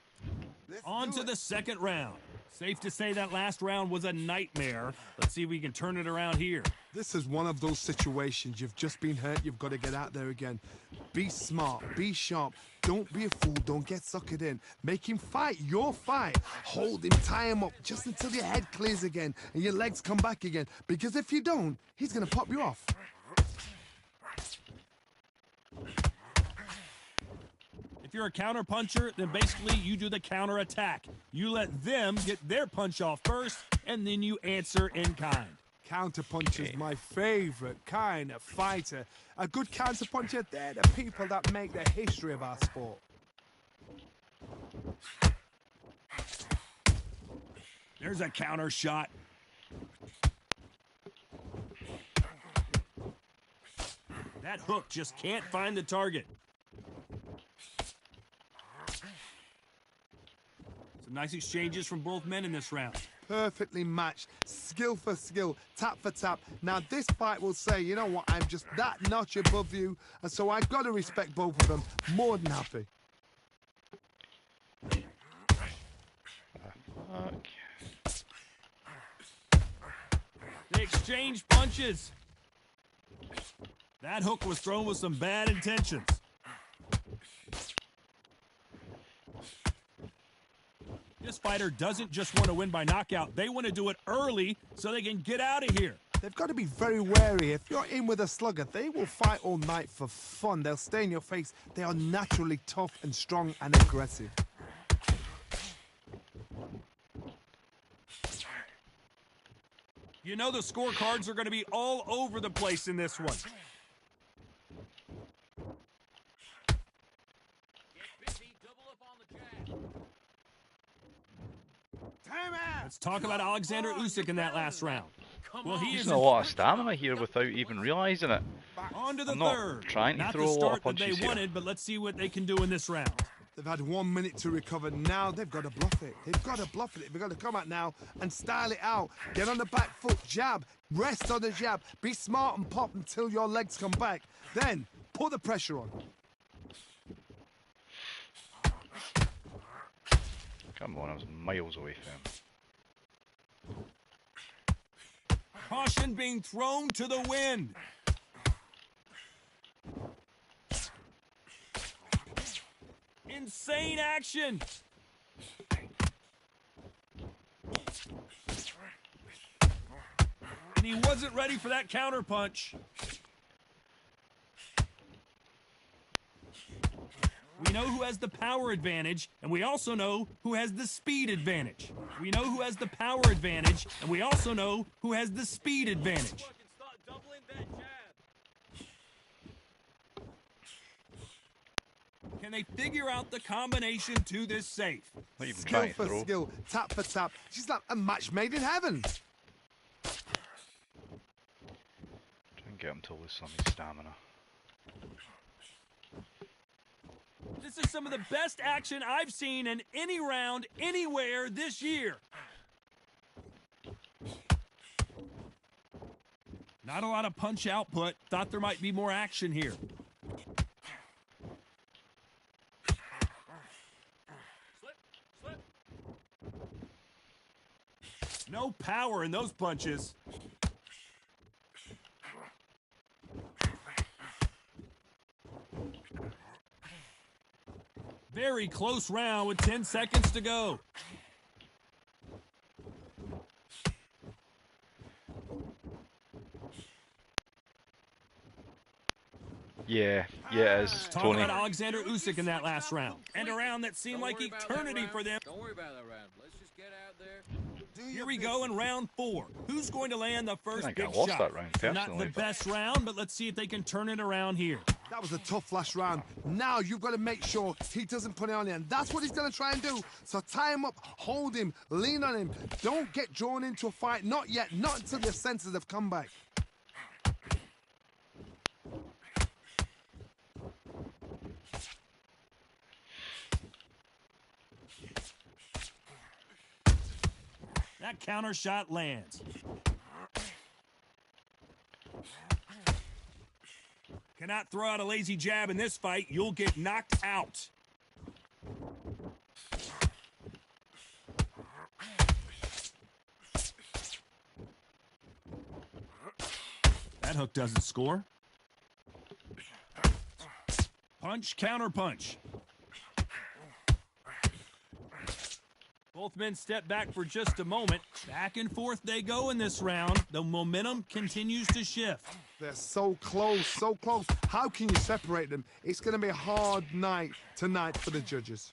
On to the second round. Safe to say that last round was a nightmare. Let's see if we can turn it around here. This is one of those situations. You've just been hurt. You've got to get out there again. Be smart. Be sharp. Don't be a fool. Don't get suckered in. Make him fight your fight. Hold him. Tie him up just until your head clears again and your legs come back again. Because if you don't, he's going to pop you off. If you're a counter puncher, then basically you do the counter attack. You let them get their punch off first, and then you answer in kind. Counterpuncher's my favorite kind of fighter. A good counterpuncher, they're the people that make the history of our sport. There's a counter shot. That hook just can't find the target. Some nice exchanges from both men in this round. Perfectly matched, skill for skill, tap for tap. Now this fight will say, you know what, I'm just that notch above you, and so I've got to respect both of them. More than happy. They exchange punches. That hook was thrown with some bad intentions. This fighter doesn't just want to win by knockout. They want to do it early so they can get out of here. They've got to be very wary. If you're in with a slugger, they will fight all night for fun. They'll stay in your face. They are naturally tough and strong and aggressive. You know the scorecards are going to be all over the place in this one. Let's talk about Alexander Usyk in that last round. Well, he is a lot of stamina here without even realising it. on to the I'm not third. trying to Not throw the a lot start of that they punches here. wanted, but let's see what they can do in this round. They've had 1 minute to recover. Now they've got to bluff it. They've got to bluff it. They've got to come out now and style it out. Get on the back foot, jab, rest on the jab. Be smart and pop until your legs come back. Then put the pressure on. Come on, I was miles away from him. Caution being thrown to the wind. Insane action. And he wasn't ready for that counter punch. We know who has the power advantage, and we also know who has the speed advantage. We know who has the power advantage, and we also know who has the speed advantage. Can they figure out the combination to this safe? Not even Skill trying to for throw. skill, tap for tap. She's like a match made in heaven. Try and get him to lose some of his stamina. This is some of the best action I've seen in any round, anywhere this year. Not a lot of punch output. Thought there might be more action here. No power in those punches. Very close round with 10 seconds to go. Yeah, it is, Talk Tony. about Alexander Usyk in that last round. And a round that seemed like eternity for them. Don't worry about that round. Let's just get out there. Here we go in round 4. Who's going to land the first I think I big lost shot? that round, Not personally, the but- best round, but let's see if they can turn it around here. That was a tough last round. Now you've got to make sure he doesn't put it on you, and that's what he's going to try and do. So tie him up, hold him, lean on him. Don't get drawn into a fight. Not yet. Not until your senses have come back. That counter shot lands. Cannot throw out a lazy jab in this fight. You'll get knocked out. That hook doesn't score. Punch, counter punch. Both men step back for just a moment. Back and forth they go in this round. The momentum continues to shift. They're so close, so close. How can you separate them? It's going to be a hard night tonight for the judges.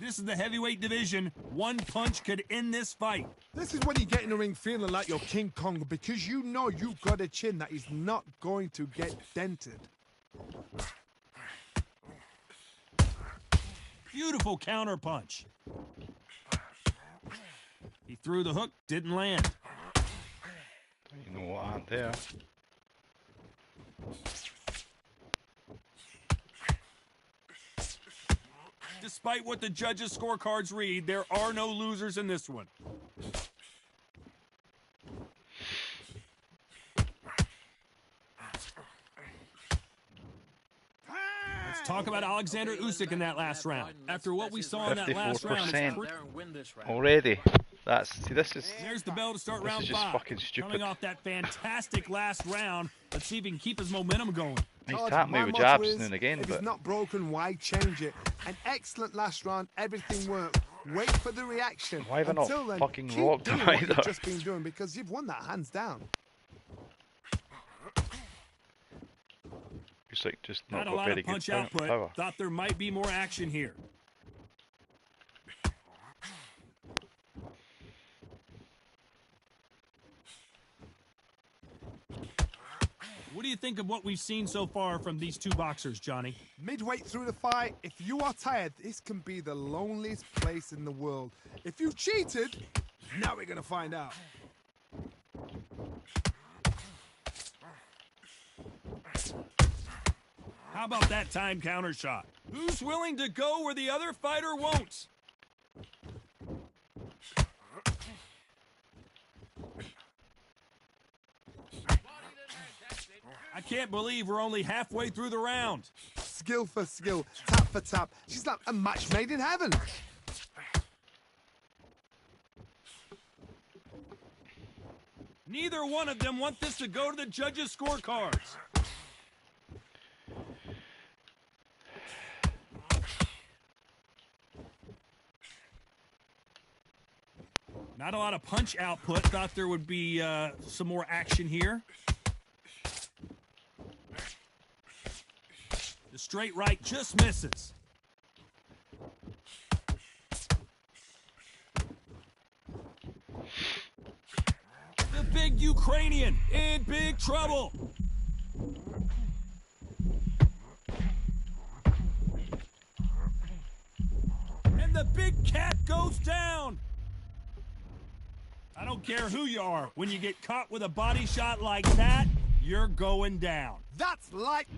This is the heavyweight division. One punch could end this fight. This is when you get in the ring feeling like you're King Kong, because you know you've got a chin that is not going to get dented. Beautiful counter punch. He threw the hook, didn't land. You know what I had there. Despite what the judges' scorecards read, there are no losers in this one. Let's talk about Alexander Usyk in that last round. After what we saw in that last round, 54%. it's There and win this round. Already. This is there's the bell to start This round is just 5. fucking stupid. Coming off that fantastic last round, let's see if he can keep his momentum going. he's Todd, tapped me my with motto jabs is, now and again, if but it's not broken, why change it? An excellent last round, everything worked. Wait for the reaction. Why have I not Until then, fucking keep rocked doing him what you've either? just been doing, because you've won that hands down. it's like just not Not a got lot very of good punch output. power. Thought there might be more action here. What do you think of what we've seen so far from these two boxers, Johnny? Midway through the fight, if you are tired, this can be the loneliest place in the world. If you cheated, now we're going to find out. How about that time counter shot? Who's willing to go where the other fighter won't? I can't believe we're only halfway through the round. Skill for skill, tap for tap. She's like a match made in heaven. Neither one of them want this to go to the judges' scorecards. Not a lot of punch output. Thought there would be some more action here. The straight right just misses. The big Ukrainian in big trouble. And the big cat goes down. I don't care who you are. When you get caught with a body shot like that, you're going down. That's like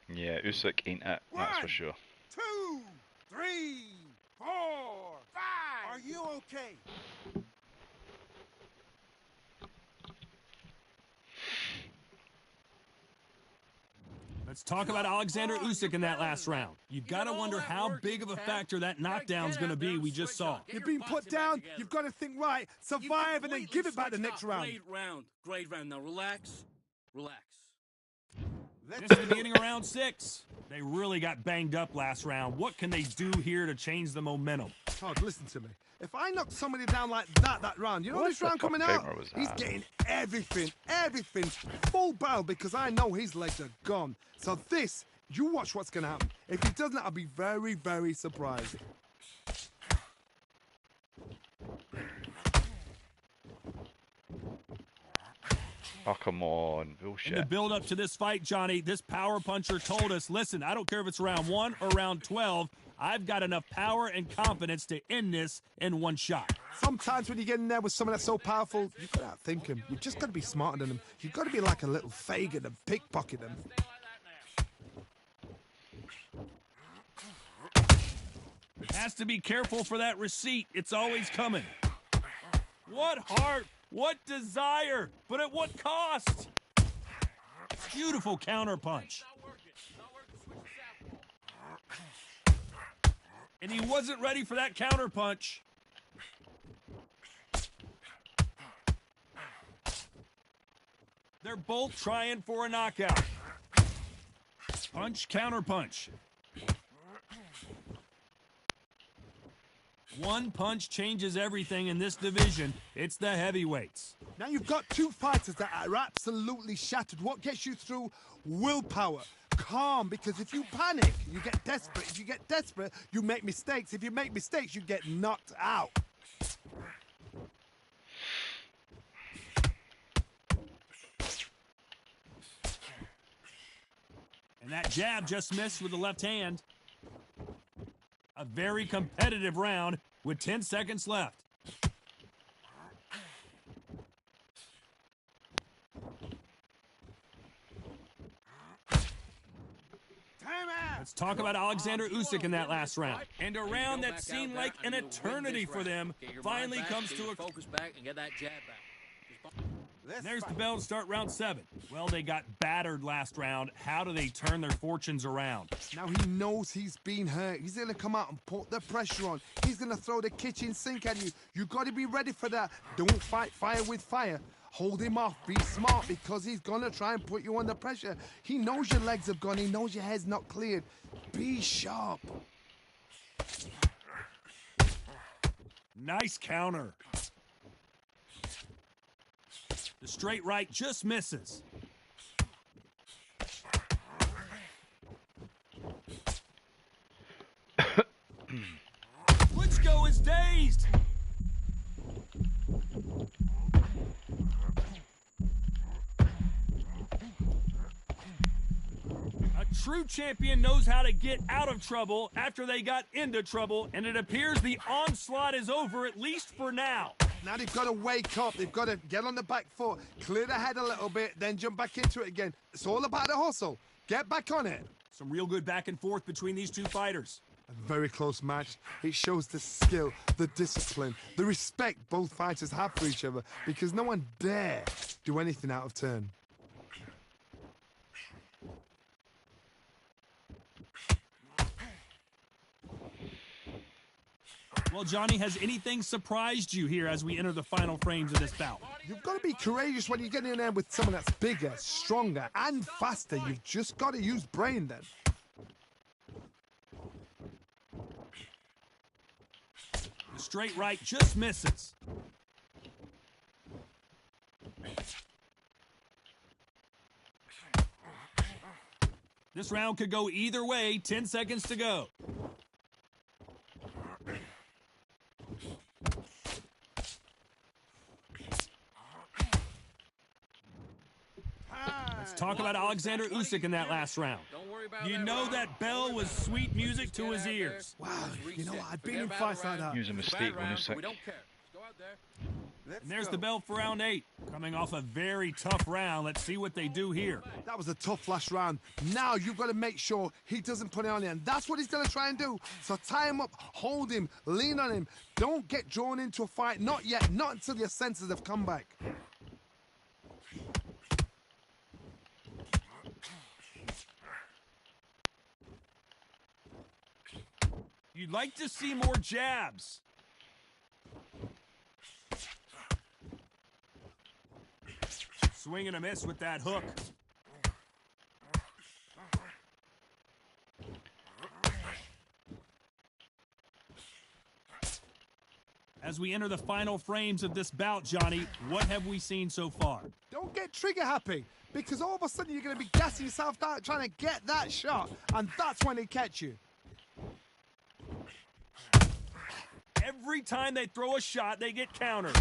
Yeah, Usyk ain't it, that's for One. sure. 2, 3, 4, 5. Are you okay? Let's talk about Alexander Usyk in that last round. You've got to wonder how big of a factor that knockdown's going to be we just saw. You've been put down, you've got to think right, survive, and then give it back the next round. Great round. Now relax. This is the beginning of round 6. They really got banged up last round. What can they do here to change the momentum? Todd, listen to me. If I knock somebody down like that round, you know this round coming out? He's getting everything, full barrel, because I know his legs are gone. So this, you watch what's going to happen. If he doesn't, I'll be very, very surprised. Oh, come on. Bullshit. In the build-up to this fight, Johnny, this power puncher told us, listen, I don't care if it's round 1 or round 12, I've got enough power and confidence to end this in one shot. Sometimes when you get in there with someone that's so powerful, you've got to outthink him. You've just got to be smarter than him. You've got to be like a little Fagin and pickpocket him. Has to be careful for that receipt. It's always coming. What heart, what desire, but at what cost? Beautiful counterpunch. And he wasn't ready for that counterpunch. They're both trying for a knockout. Punch, counterpunch. One punch changes everything in this division. It's the heavyweights. Now you've got two fighters that are absolutely shattered. What gets you through? Willpower. Calm, because if you panic, you get desperate. If you get desperate, you make mistakes. If you make mistakes, you get knocked out. And that jab just missed with the left hand. A very competitive round with 10 seconds left. Let's talk about Alexander Usyk in that last round. And a round that seemed like an eternity for them finally comes to a... Focus back and get that jab back. And there's the bell to start round 7. Well, they got battered last round. How do they turn their fortunes around? Now he knows he's been hurt. He's going to come out and put the pressure on. He's going to throw the kitchen sink at you. You got to be ready for that. Don't fight fire with fire. Hold him off. Be smart, because he's going to try and put you under pressure. He knows your legs have gone. He knows your head's not cleared. Be sharp. Nice counter. The straight right just misses. Klitschko is dazed. A true champion knows how to get out of trouble after they got into trouble, and it appears the onslaught is over, at least for now. Now they've got to wake up. They've got to get on the back foot, clear the head a little bit, then jump back into it again. It's all about the hustle. Get back on it. Some real good back and forth between these two fighters. A very close match. It shows the skill, the discipline, the respect both fighters have for each other, because no one dare do anything out of turn. Well, Johnny, has anything surprised you here as we enter the final frames of this bout? You've got to be courageous when you get in there with someone that's bigger, stronger, and faster. You've just got to use brain then. The straight right just misses. This round could go either way. 10 seconds to go. Let's talk about Alexander Usyk in that last round. You know that bell was sweet music to his ears. Wow, you know what? I've been in fights like that. He was a mistake when Usyk. And there's the bell for round 8. Coming off a very tough round. Let's see what they do here. That was a tough last round. Now you've got to make sure he doesn't put it on you, and that's what he's going to try and do. So tie him up, hold him, lean on him. Don't get drawn into a fight. Not yet. Not until your senses have come back. You'd like to see more jabs. Swing and a miss with that hook. As we enter the final frames of this bout, Johnny, what have we seen so far? Don't get trigger happy, because all of a sudden you're going to be gassing yourself out trying to get that shot, and that's when they catch you. Every time they throw a shot, they get countered.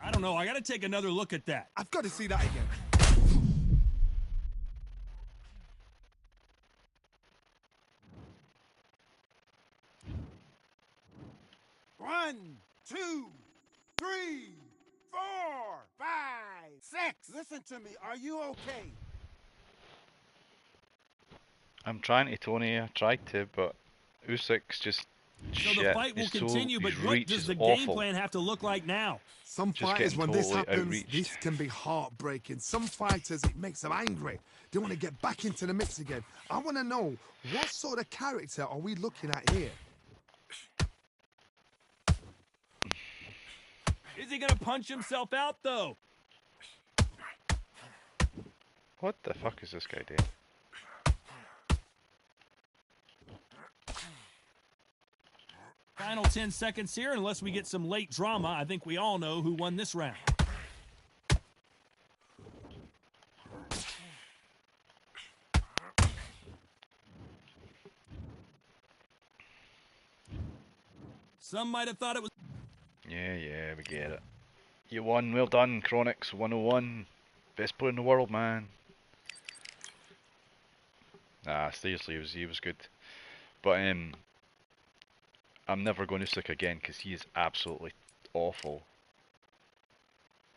I don't know. I got to take another look at that. I've got to see that again. One, two, three, four, five, six. Listen to me. Are you okay? I'm trying to, Tony. I tried to, but Usyk's just So shit. the fight will His continue, but his what reach does is the game awful. plan have to look like now? Some Just fighters, getting when this totally happens, outreached. this can be heartbreaking. Some fighters, it makes them angry. They want to get back into the mix again. I want to know, what sort of character are we looking at here? Is he going to punch himself out, though? What the fuck is this guy doing? Final 10 seconds here, unless we get some late drama. I think we all know who won this round. Some might have thought it was... Yeah, we get it. You won, well done, Chronix 101. Best player in the world, man. Nah, seriously, he was good. But I'm never going to Usyk again because he is absolutely awful.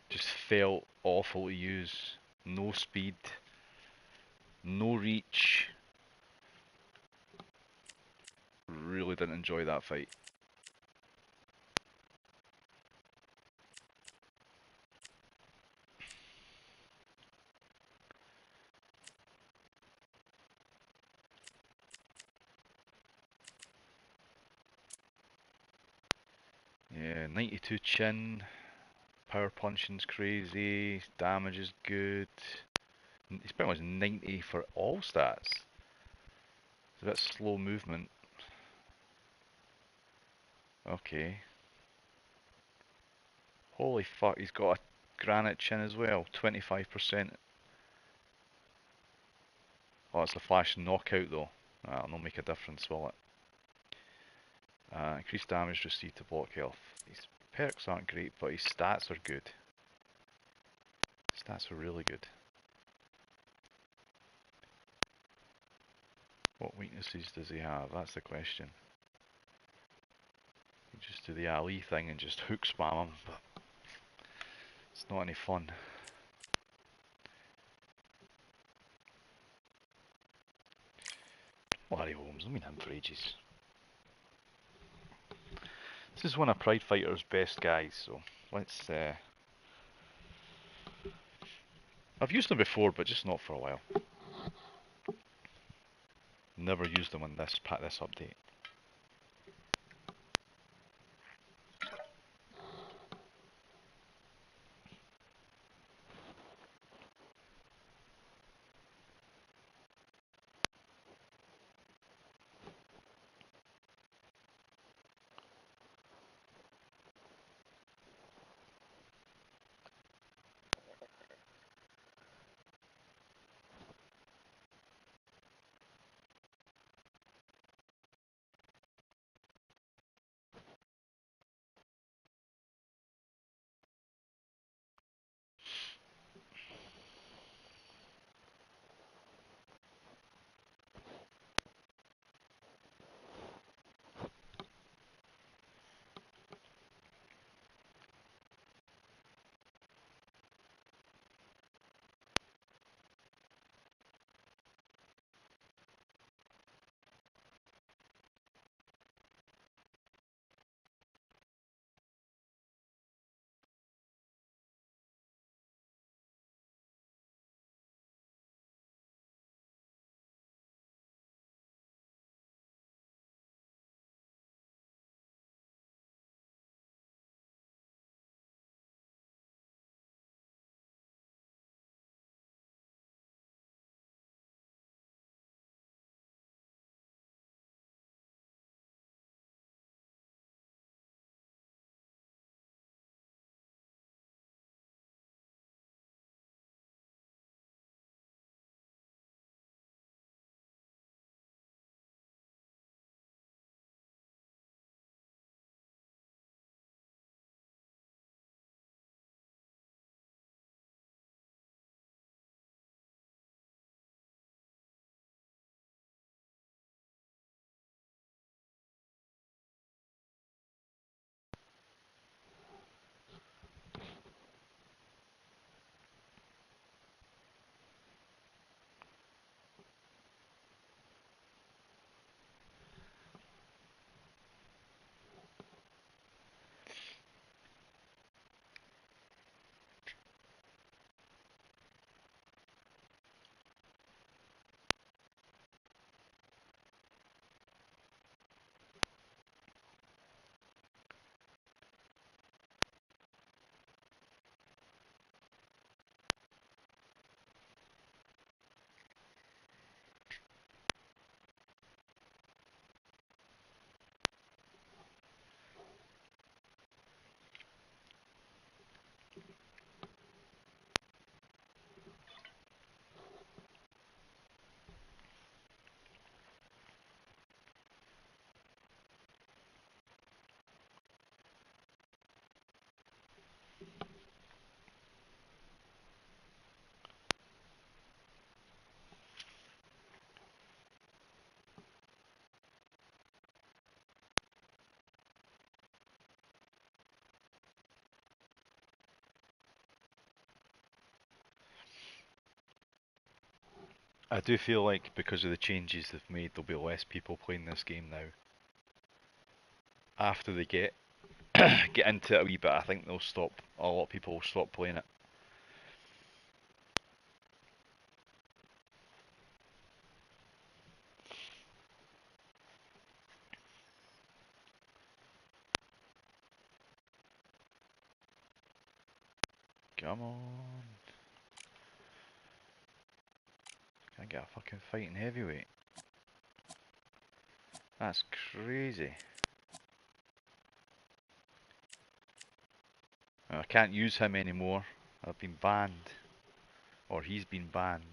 Just felt awful to use. No speed, no reach. Really didn't enjoy that fight. Yeah, 92 chin. Power punching's crazy. Damage is good. He's pretty much 90 for all stats. It's a bit slow movement. Okay. Holy fuck, he's got a granite chin as well. 25%. Oh, it's a flash knockout though. That'll not make a difference, will it? Increased damage received to block health. His perks aren't great, but his stats are good. Stats are really good. What weaknesses does he have? That's the question. You just do the Ali thing and just hook spam him, but it's not any fun. Larry Holmes, I mean him for ages. This is one of Pride Fighter's best guys, so let's... I've used them before, but just not for a while. Never used them on this update. I do feel like because of the changes they've made, there'll be less people playing this game now. After they get get into it a wee bit, I think they'll stop. A lot of people will stop playing it. Come on. Can't get a fucking fighting heavyweight. That's crazy. I can't use him anymore. I've been banned. Or he's been banned.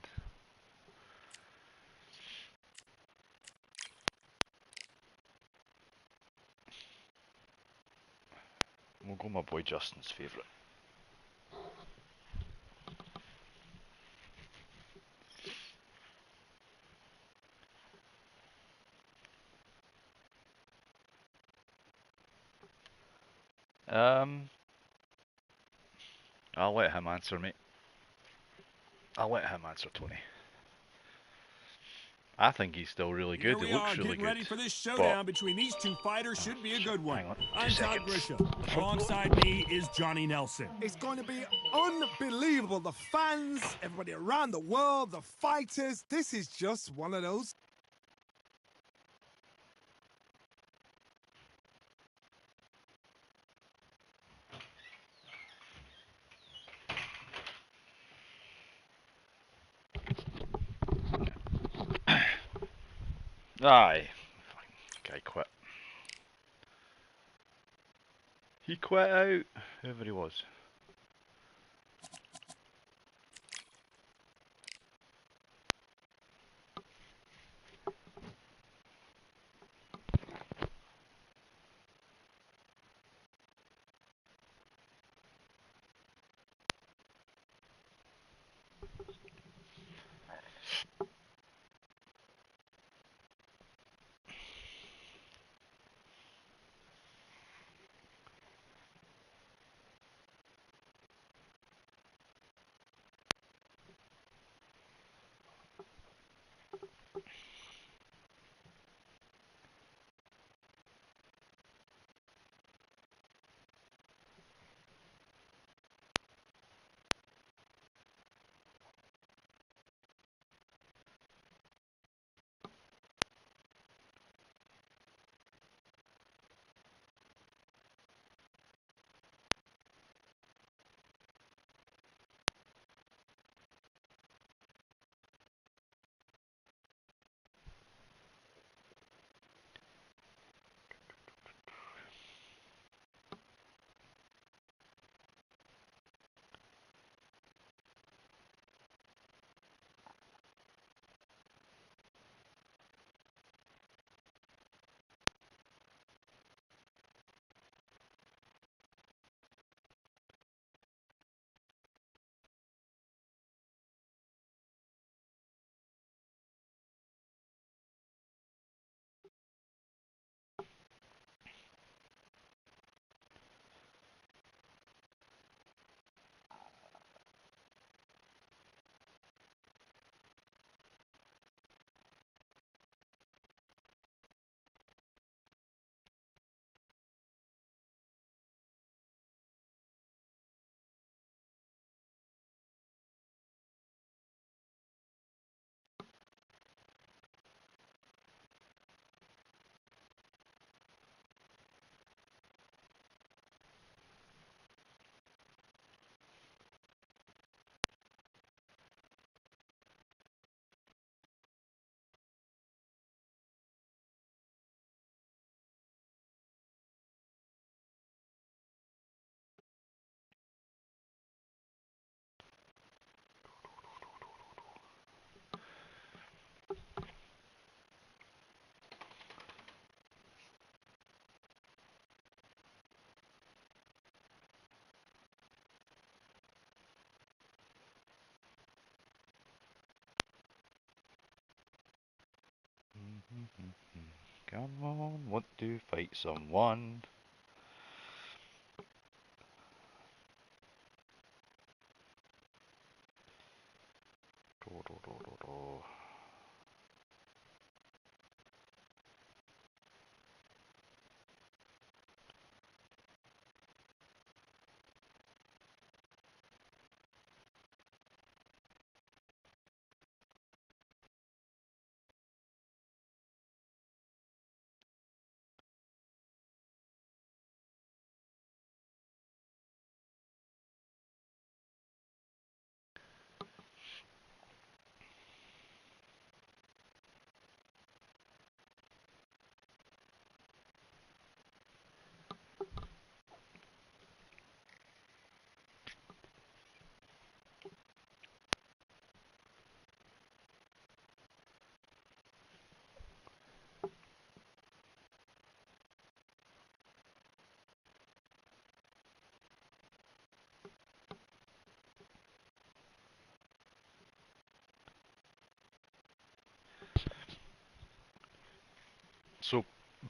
We'll go my boy Justin's favourite. I'll let him answer, mate. I'll let him answer, Tony. I think he's still really Here good. It we looks are, really getting good. ready for this showdown between these two fighters. Should be a good one. Hang on, I'm 2 Todd seconds. Grisham. Alongside me is Johnny Nelson. It's going to be unbelievable. The fans, everybody around the world, the fighters. This is just one of those. Aye. Guy quit. He quit out. Whoever he was. Come on, want to fight someone. Do, do, do, do, do.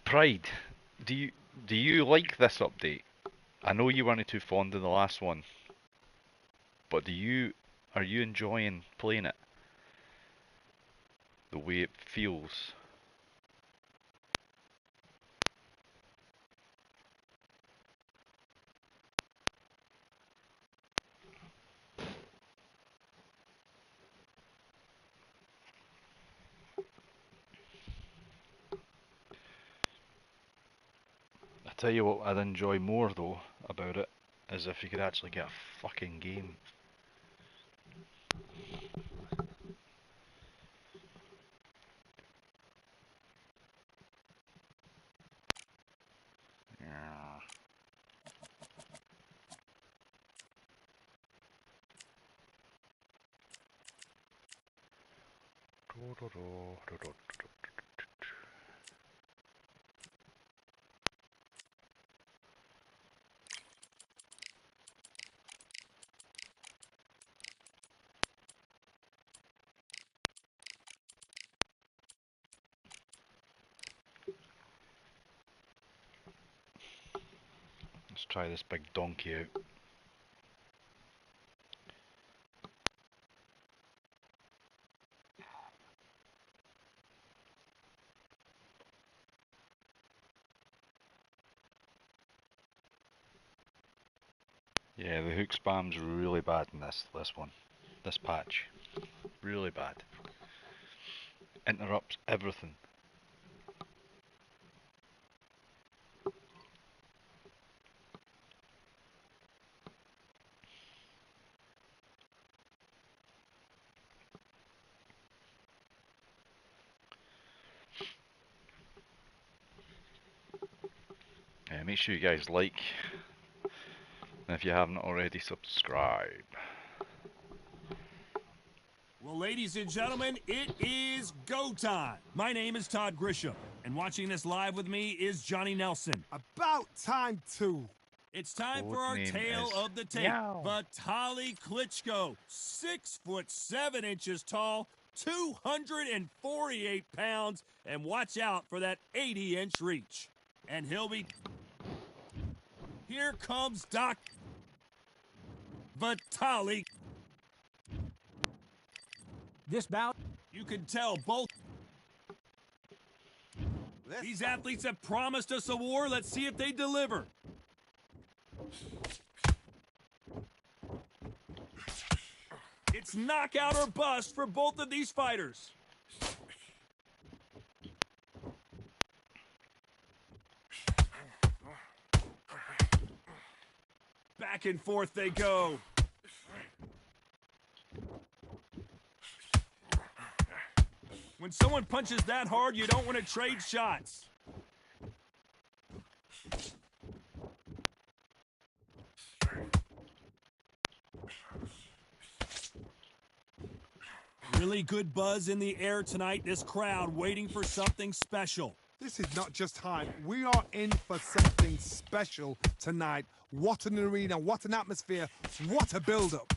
Pride, do you like this update? I know you weren't too fond of the last one, but are you enjoying playing it? The way it feels? I tell you what I'd enjoy more though about it is if you could actually get a fucking game. Yeah. Let's try this big donkey out. Yeah, the hook spam's really bad in this one. This patch. Really bad. Interrupts everything. Make sure you guys like, and if you haven't already, subscribe. Well, ladies and gentlemen, it is go time. My name is Todd Grisham, and watching this live with me is Johnny Nelson. About time too. It's time Code for our name tale is of the tape. Meow. Vitaly Klitschko, 6'7" tall, 248 pounds, and watch out for that 80-inch reach. And he'll be... Here comes Doc Vitaly. This bout, You can tell both these athletes have promised us a war. Let's see if they deliver. It's knockout or bust for both of these fighters. Back and forth they go. When someone punches that hard, you don't want to trade shots. Really good buzz in the air tonight. This crowd waiting for something special. This is not just hype. We are in for something special tonight. What an arena, what an atmosphere, what a build-up.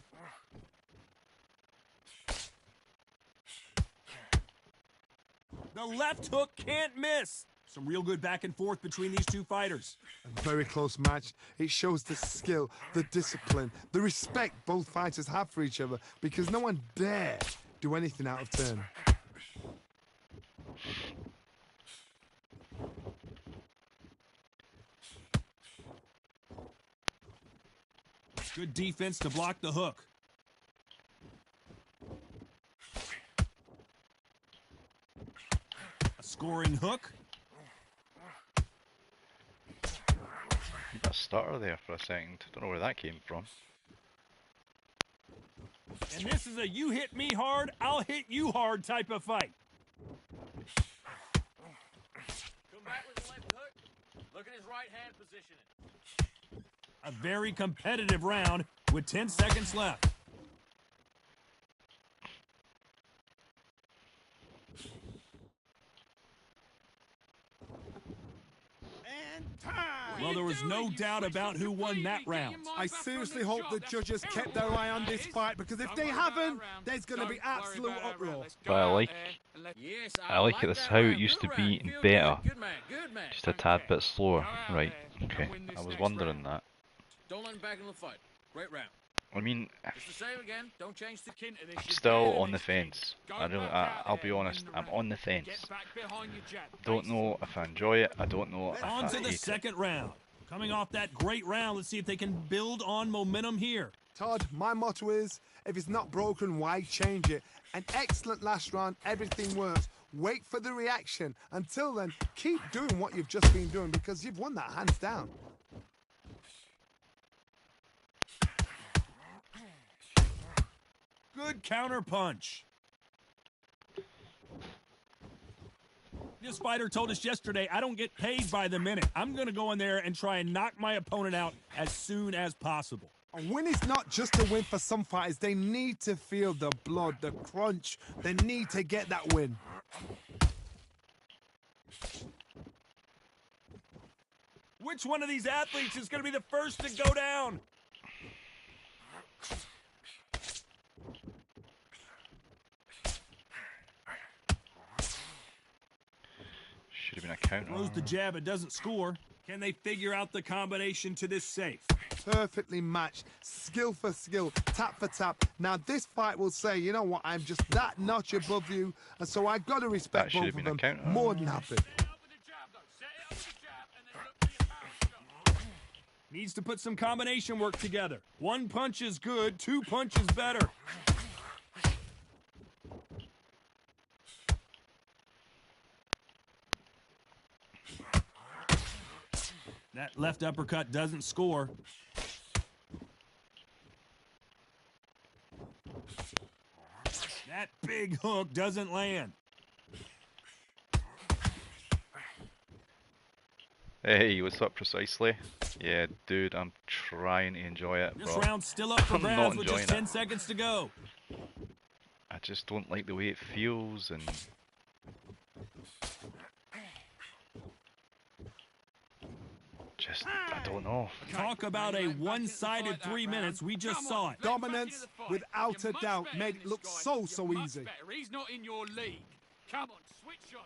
The left hook can't miss. Some real good back and forth between these two fighters. A very close match. It shows the skill, the discipline, the respect both fighters have for each other because no one dare do anything out of turn. Good defense to block the hook. A scoring hook. A stutter there for a second. Don't know where that came from. And this is a you hit me hard, I'll hit you hard type of fight. Come back with the left hook. Look at his right hand positioning. A very competitive round with 10 seconds left. And time. Well, there was no doubt about who won that round. I seriously hope the judges kept their eye on this fight, because if they haven't, there's going to be absolute uproar. But I like it. This how it used to be, and better. Just a tad bit slower. Right. Okay. I was wondering that. Don't let him back in the fight. Great round. I mean, Just the same again. Don't change the kin. still on the fence. I'll be honest. I'm on the fence. Don't know if I enjoy it. I don't know if On I to the hate it. second round. Coming off that great round, let's see if they can build on momentum here. Todd, my motto is, if it's not broken, why change it? An excellent last round, everything works. Wait for the reaction. Until then, keep doing what you've just been doing, because you've won that hands down. Good counter punch. This fighter told us yesterday, I don't get paid by the minute. I'm going to go in there and try and knock my opponent out as soon as possible. A win is not just a win for some fighters. They need to feel the blood, the crunch. They need to get that win. Which one of these athletes is going to be the first to go down? Should have been a counter. Throws the jab, it doesn't score. Can they figure out the combination to this safe? Perfectly matched, skill for skill, tap for tap. Now this fight will say, you know what, I'm just that notch above you, and so I've got to respect That should both have of been a them counter. more than happy. Needs to put some combination work together. One punch is good, two punches better. That left uppercut doesn't score. That big hook doesn't land. Hey, what's up precisely? Yeah, dude, I'm trying to enjoy it, This bro. round's still up for I'm not grabs with just enjoying 10 seconds to go. I just don't like the way it feels, and just, I don't know. Talk about a one-sided 3 minutes. We just saw it. Dominance, without a doubt, made it look so easy. He's not in your league. Come on, switch on.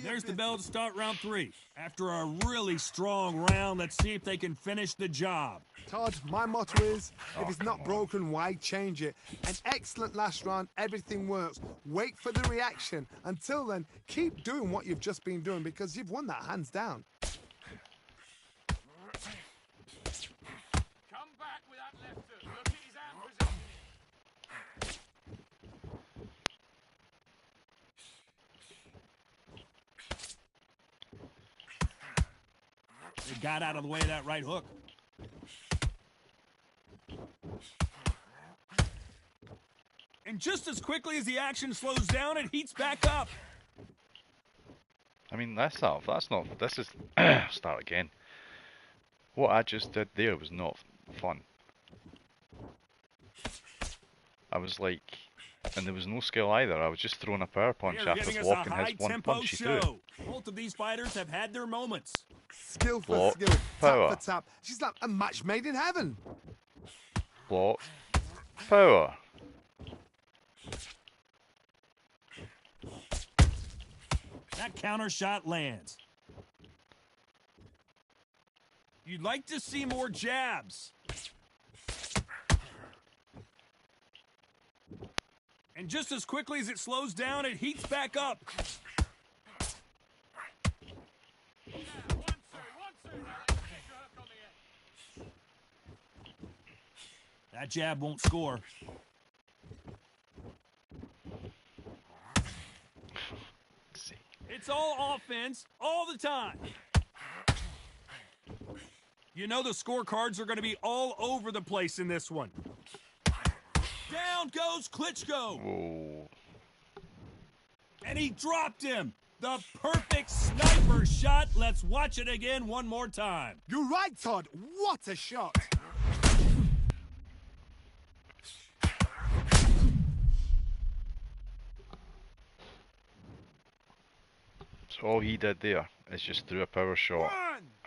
There's the bell to start round 3. After a really strong round, let's see if they can finish the job. Todd, my motto is, if it's not broken, why change it? An excellent last round, everything works. Wait for the reaction. Until then, keep doing what you've just been doing, because you've won that hands down. Come back with that left hook. Look at his hand position. They got out of the way of that right hook. And just as quickly as the action slows down, it heats back up. I mean, this is, start again. What I just did there was not fun. I was like, and there was no skill either. I was just throwing a power punch They're after giving us blocking a his one high-tempo punch he threw. show. Both of these fighters have had their moments. Skill for Block, skill, power. tap for tap. She's like a match made in heaven. Block, power. That counter shot lands. You'd like to see more jabs. And just as quickly as it slows down, it heats back up. That jab won't score. It's all offense, all the time. You know the scorecards are going to be all over the place in this one. Down goes Klitschko. Whoa. And he dropped him. The perfect sniper shot. Let's watch it again one more time. You're right, Todd. What a shot. So all he did there is just threw a power shot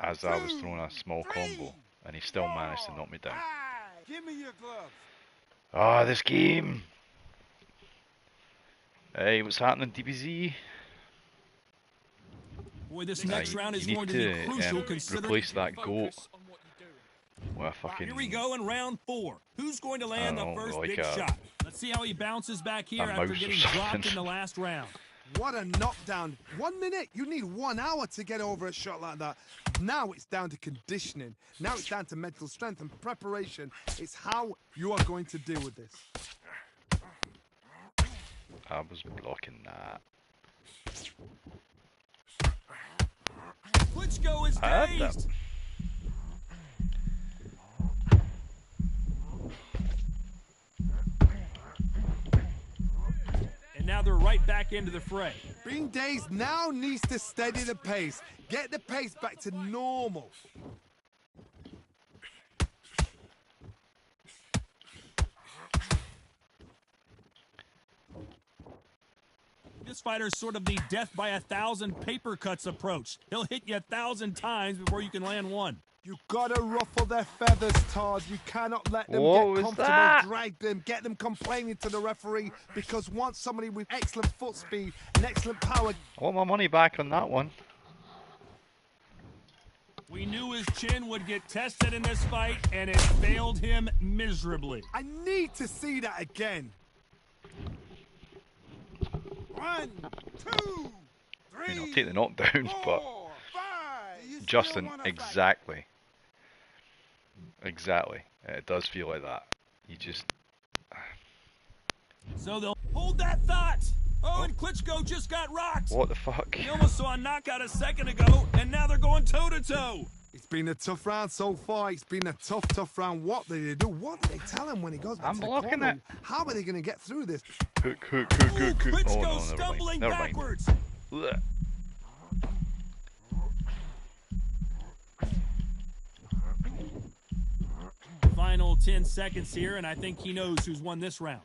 as I was throwing a small combo, and he still managed to knock me down. Give me your gloves. Ah, this game! Hey, what's happening, DBZ? Boy, this next round is you going need to be crucial to considering... replace that goat with a fucking... Here we go in round 4. Who's going to land the first like big shot? Let's see how he bounces back here after mouse or getting something. dropped in the last round. What a knockdown. 1 minute, you need 1 hour to get over a shot like that. Now it's down to conditioning. Now it's down to mental strength and preparation. It's how you are going to deal with this. I was blocking that. Klitschko is I had that. dazed. And now they're right back into the fray. Being dazed now needs to steady the pace. Get the pace back to normal. This fighter's sort of the death by 1,000 paper cuts approach. He'll hit you 1,000 times before you can land one. You gotta ruffle their feathers, Todd. You cannot let them What get was comfortable, that? drag them, get them complaining to the referee, because once somebody with excellent foot speed and excellent power... I want my money back on that one. We knew his chin would get tested in this fight, and it failed him miserably. I need to see that again. 1, 2, 3. I mean, I'll take the knockdowns, but 4, 5. You still Justin, wanna fight? exactly. Exactly. It does feel like that. You just... So they'll hold that thought. Oh, and Klitschko just got rocked. What the fuck? He almost saw a knockout a second ago, and now they're going toe-to-toe. It's been a tough round so far. It's been a tough round. What do they do? What do they tell him when he goes back I'm to the blocking corner? it. How are they going to get through this? Hook. Ooh, Oh, Klitschko no, stumbling never mind. backwards. Ugh. Final 10 seconds here, and I think he knows who's won this round.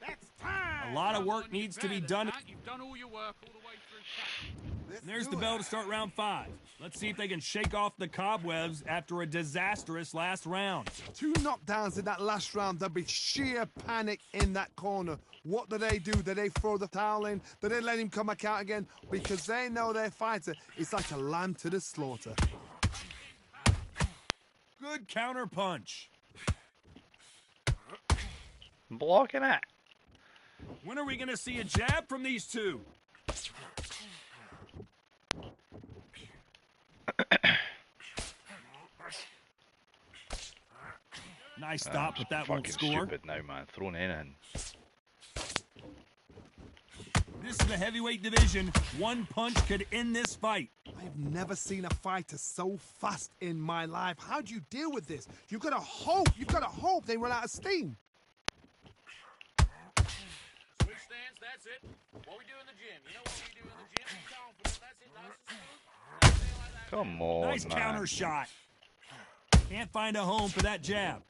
That's time. A lot of work needs to be done. You've done all your work all the way through. Let's And there's do the it. bell to start round 5. Let's see if they can shake off the cobwebs after a disastrous last round. 2 knockdowns in that last round. There'll be sheer panic in that corner. What do? Do they throw the towel in? Do they let him come back out again? Because they know their fighter is like a lamb to the slaughter. Good counter punch. I'm blocking it. When are we going to see a jab from these two? Nice stop, but that won't Fucking score. stupid now, man. Thrown in. This is the heavyweight division. One punch could end this fight. I've never seen a fighter so fast in my life. How do you deal with this? You've got to hope they run out of steam. Switch stance, that's it. What we do in the gym. You know what we do in the gym? Confident, that's it. Nice and smooth. Everything like that. Come on, Nice man. counter shot. Can't find a home for that jab.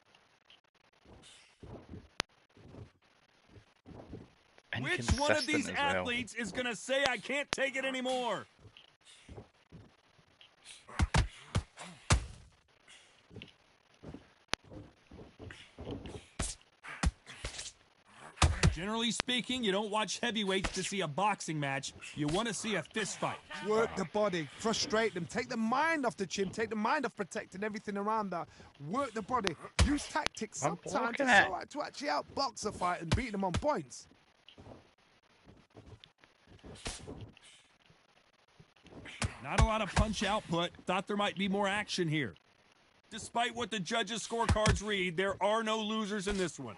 Which one of these Inconsistent as well. athletes is going to say, I can't take it anymore? Generally speaking, you don't watch heavyweights to see a boxing match. You want to see a fist fight. Work the body, frustrate them, take the mind off the chin, take the mind off protecting everything around that. Work the body, use tactics I'm sometimes blocking it. to actually outbox a fight and beat them on points. Not a lot of punch output. Thought there might be more action here. Despite what the judges' scorecards read, there are no losers in this one.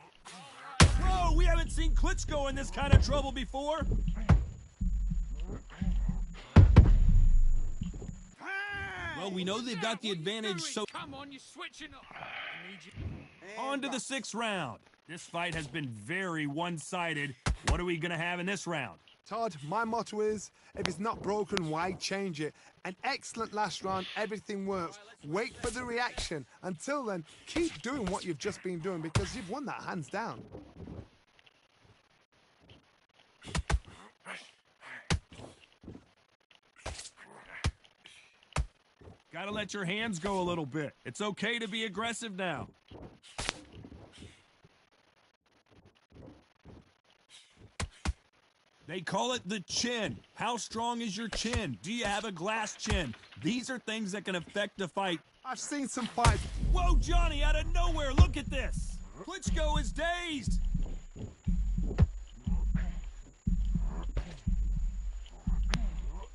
Whoa, we haven't seen Klitschko in this kind of trouble before. Well, we know they've got the advantage, so Come on, you're switching up. on to the 6th round. This fight has been very one-sided. What are we going to have in this round? Todd, my motto is, if it's not broken, why change it? An excellent last round, everything works. Wait for the reaction. Until then, keep doing what you've just been doing because you've won that hands down. Gotta let your hands go a little bit. It's okay to be aggressive now. They call it the chin. How strong is your chin? Do you have a glass chin? These are things that can affect the fight. I've seen some fights. Whoa, Johnny, out of nowhere, look at this. Klitschko is dazed.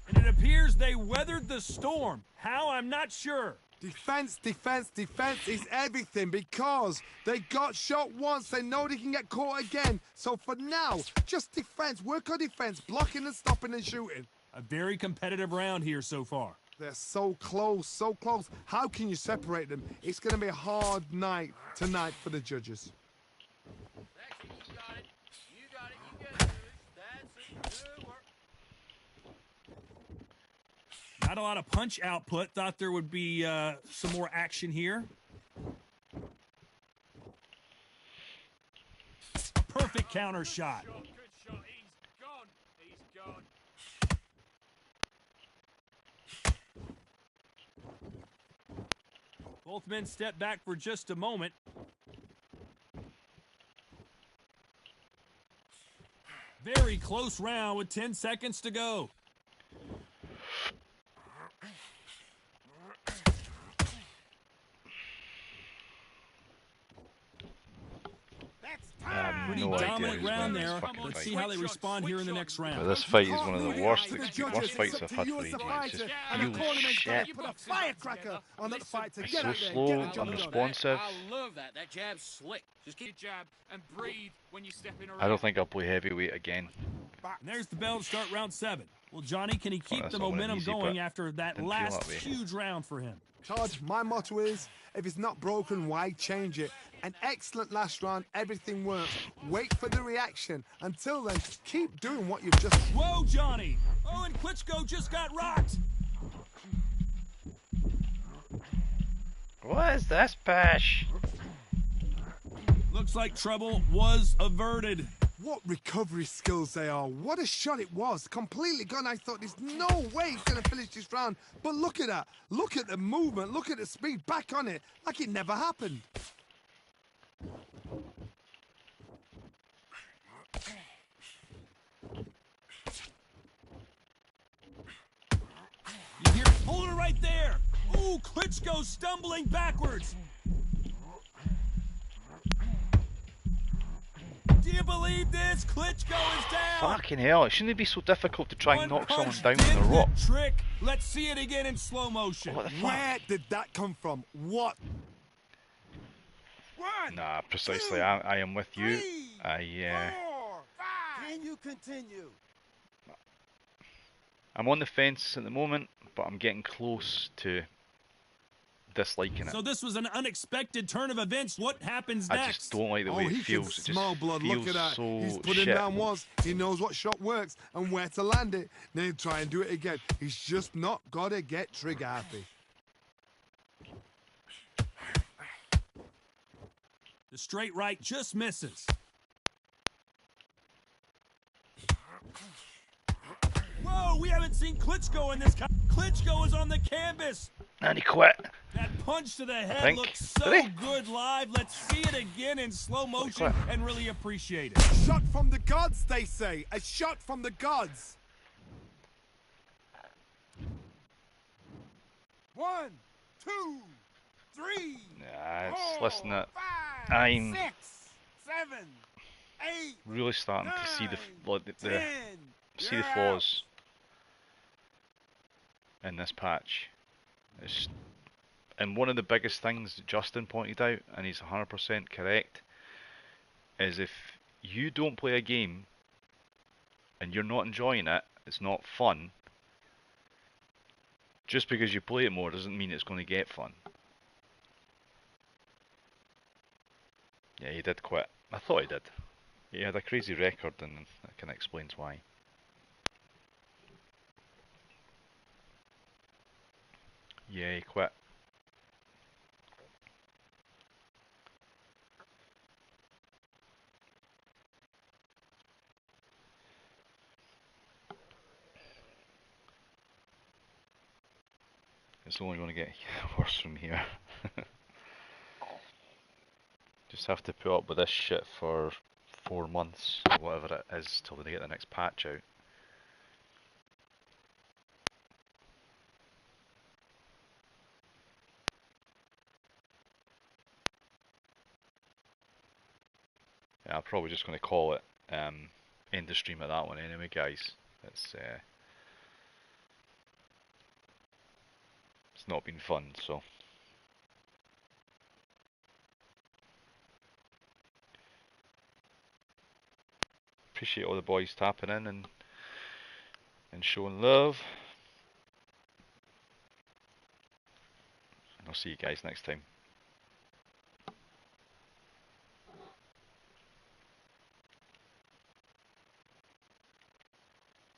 And it appears they weathered the storm. How? I'm not sure. Defense, defense, defense is everything because they got shot once. They know they can get caught again. So for now, just defense. Work on defense, blocking and stopping and shooting. A very competitive round here so far. They're so close, so close. How can you separate them? It's going to be a hard night tonight for the judges. Sexy, you got it. You got it. You get it. That's it. Good work. Not a lot of punch output. Thought there would be some more action here. Perfect counter shot. Good shot. He's gone. He's gone. Both men step back for just a moment. Very close round with 10 seconds to go. Pretty No idea dominant who's round winning this there. fucking Let's fight. see how they respond here in the next round. But this fight is one of the worst fights I've had for ages. It just feels shit. Put a firecracker on that fight to It's get so out there and slow, get the job done. unresponsive. I love that. That jab's slick. Just keep Jab and breathe when you step in. I don't think I'll play heavyweight again. And there's the bell to start round 7. Well, Johnny, can he keep that's the not that momentum easy, going but after that didn't feel last that way. huge round for him? Todd, my motto is, if it's not broken, why change it? An excellent last round, everything works. Wait for the reaction. Until then, keep doing what you've just... Whoa, Johnny! Oh, and Klitschko just got rocked! What is this, Bash? Looks like trouble was averted. What recovery skills they are. What a shot it was. Completely gone. I thought there's no way he's going to finish this round. But look at that. Look at the movement. Look at the speed. Back on it. Like it never happened. You hear holding it right there. Ooh, Klitschko stumbling backwards. Do you believe this? Klitschko is down. Fucking hell, it shouldn't be so difficult to try and knock someone One-punch down with a did the rock. trick. Let's see it again in slow motion. What the fuck? Where did that come from? What? One, Nah, precisely. two, I am with you. three, 4, 5. Can you continue? I'm on the fence at the moment, but I'm getting close to disliking it. So this was an unexpected turn of events. What happens I next? just don't like the Oh, way it he feels. can It smell just blood. feels Look at that. so He's put him shit. down once. He knows what shot works and where to land it. Then he'll try and do it again. He's just not got to get trigger happy. The straight right just misses. Whoa, we haven't seen Klitschko in this. Klitschko is on the canvas. And he quit. That punch to the head think. looks so Did he? good live. Let's see it again in slow motion quit. and really appreciate it. Shot from the gods, they say. A shot from the gods. 1, 2, 3. Nah, it's, 4, listen, 5, I'm 6, 7, 8, really starting to see 9, the 10. see the You're flaws in this patch. And one of the biggest things that Justin pointed out, and he's 100% correct, is if you don't play a game and you're not enjoying it, it's not fun, just because you play it more doesn't mean it's going to get fun. Yeah, he did quit. I thought he did. He had a crazy record, and that kind of explains why. Yeah, he quit. it's only going to get worse from here. Just have to put up with this shit for 4 months, or whatever it is, till they get the next patch out. Yeah, I'm probably just going to call it end the stream at that one anyway, guys. It's not been fun, so. Appreciate all the boys tapping in and showing love. And I'll see you guys next time.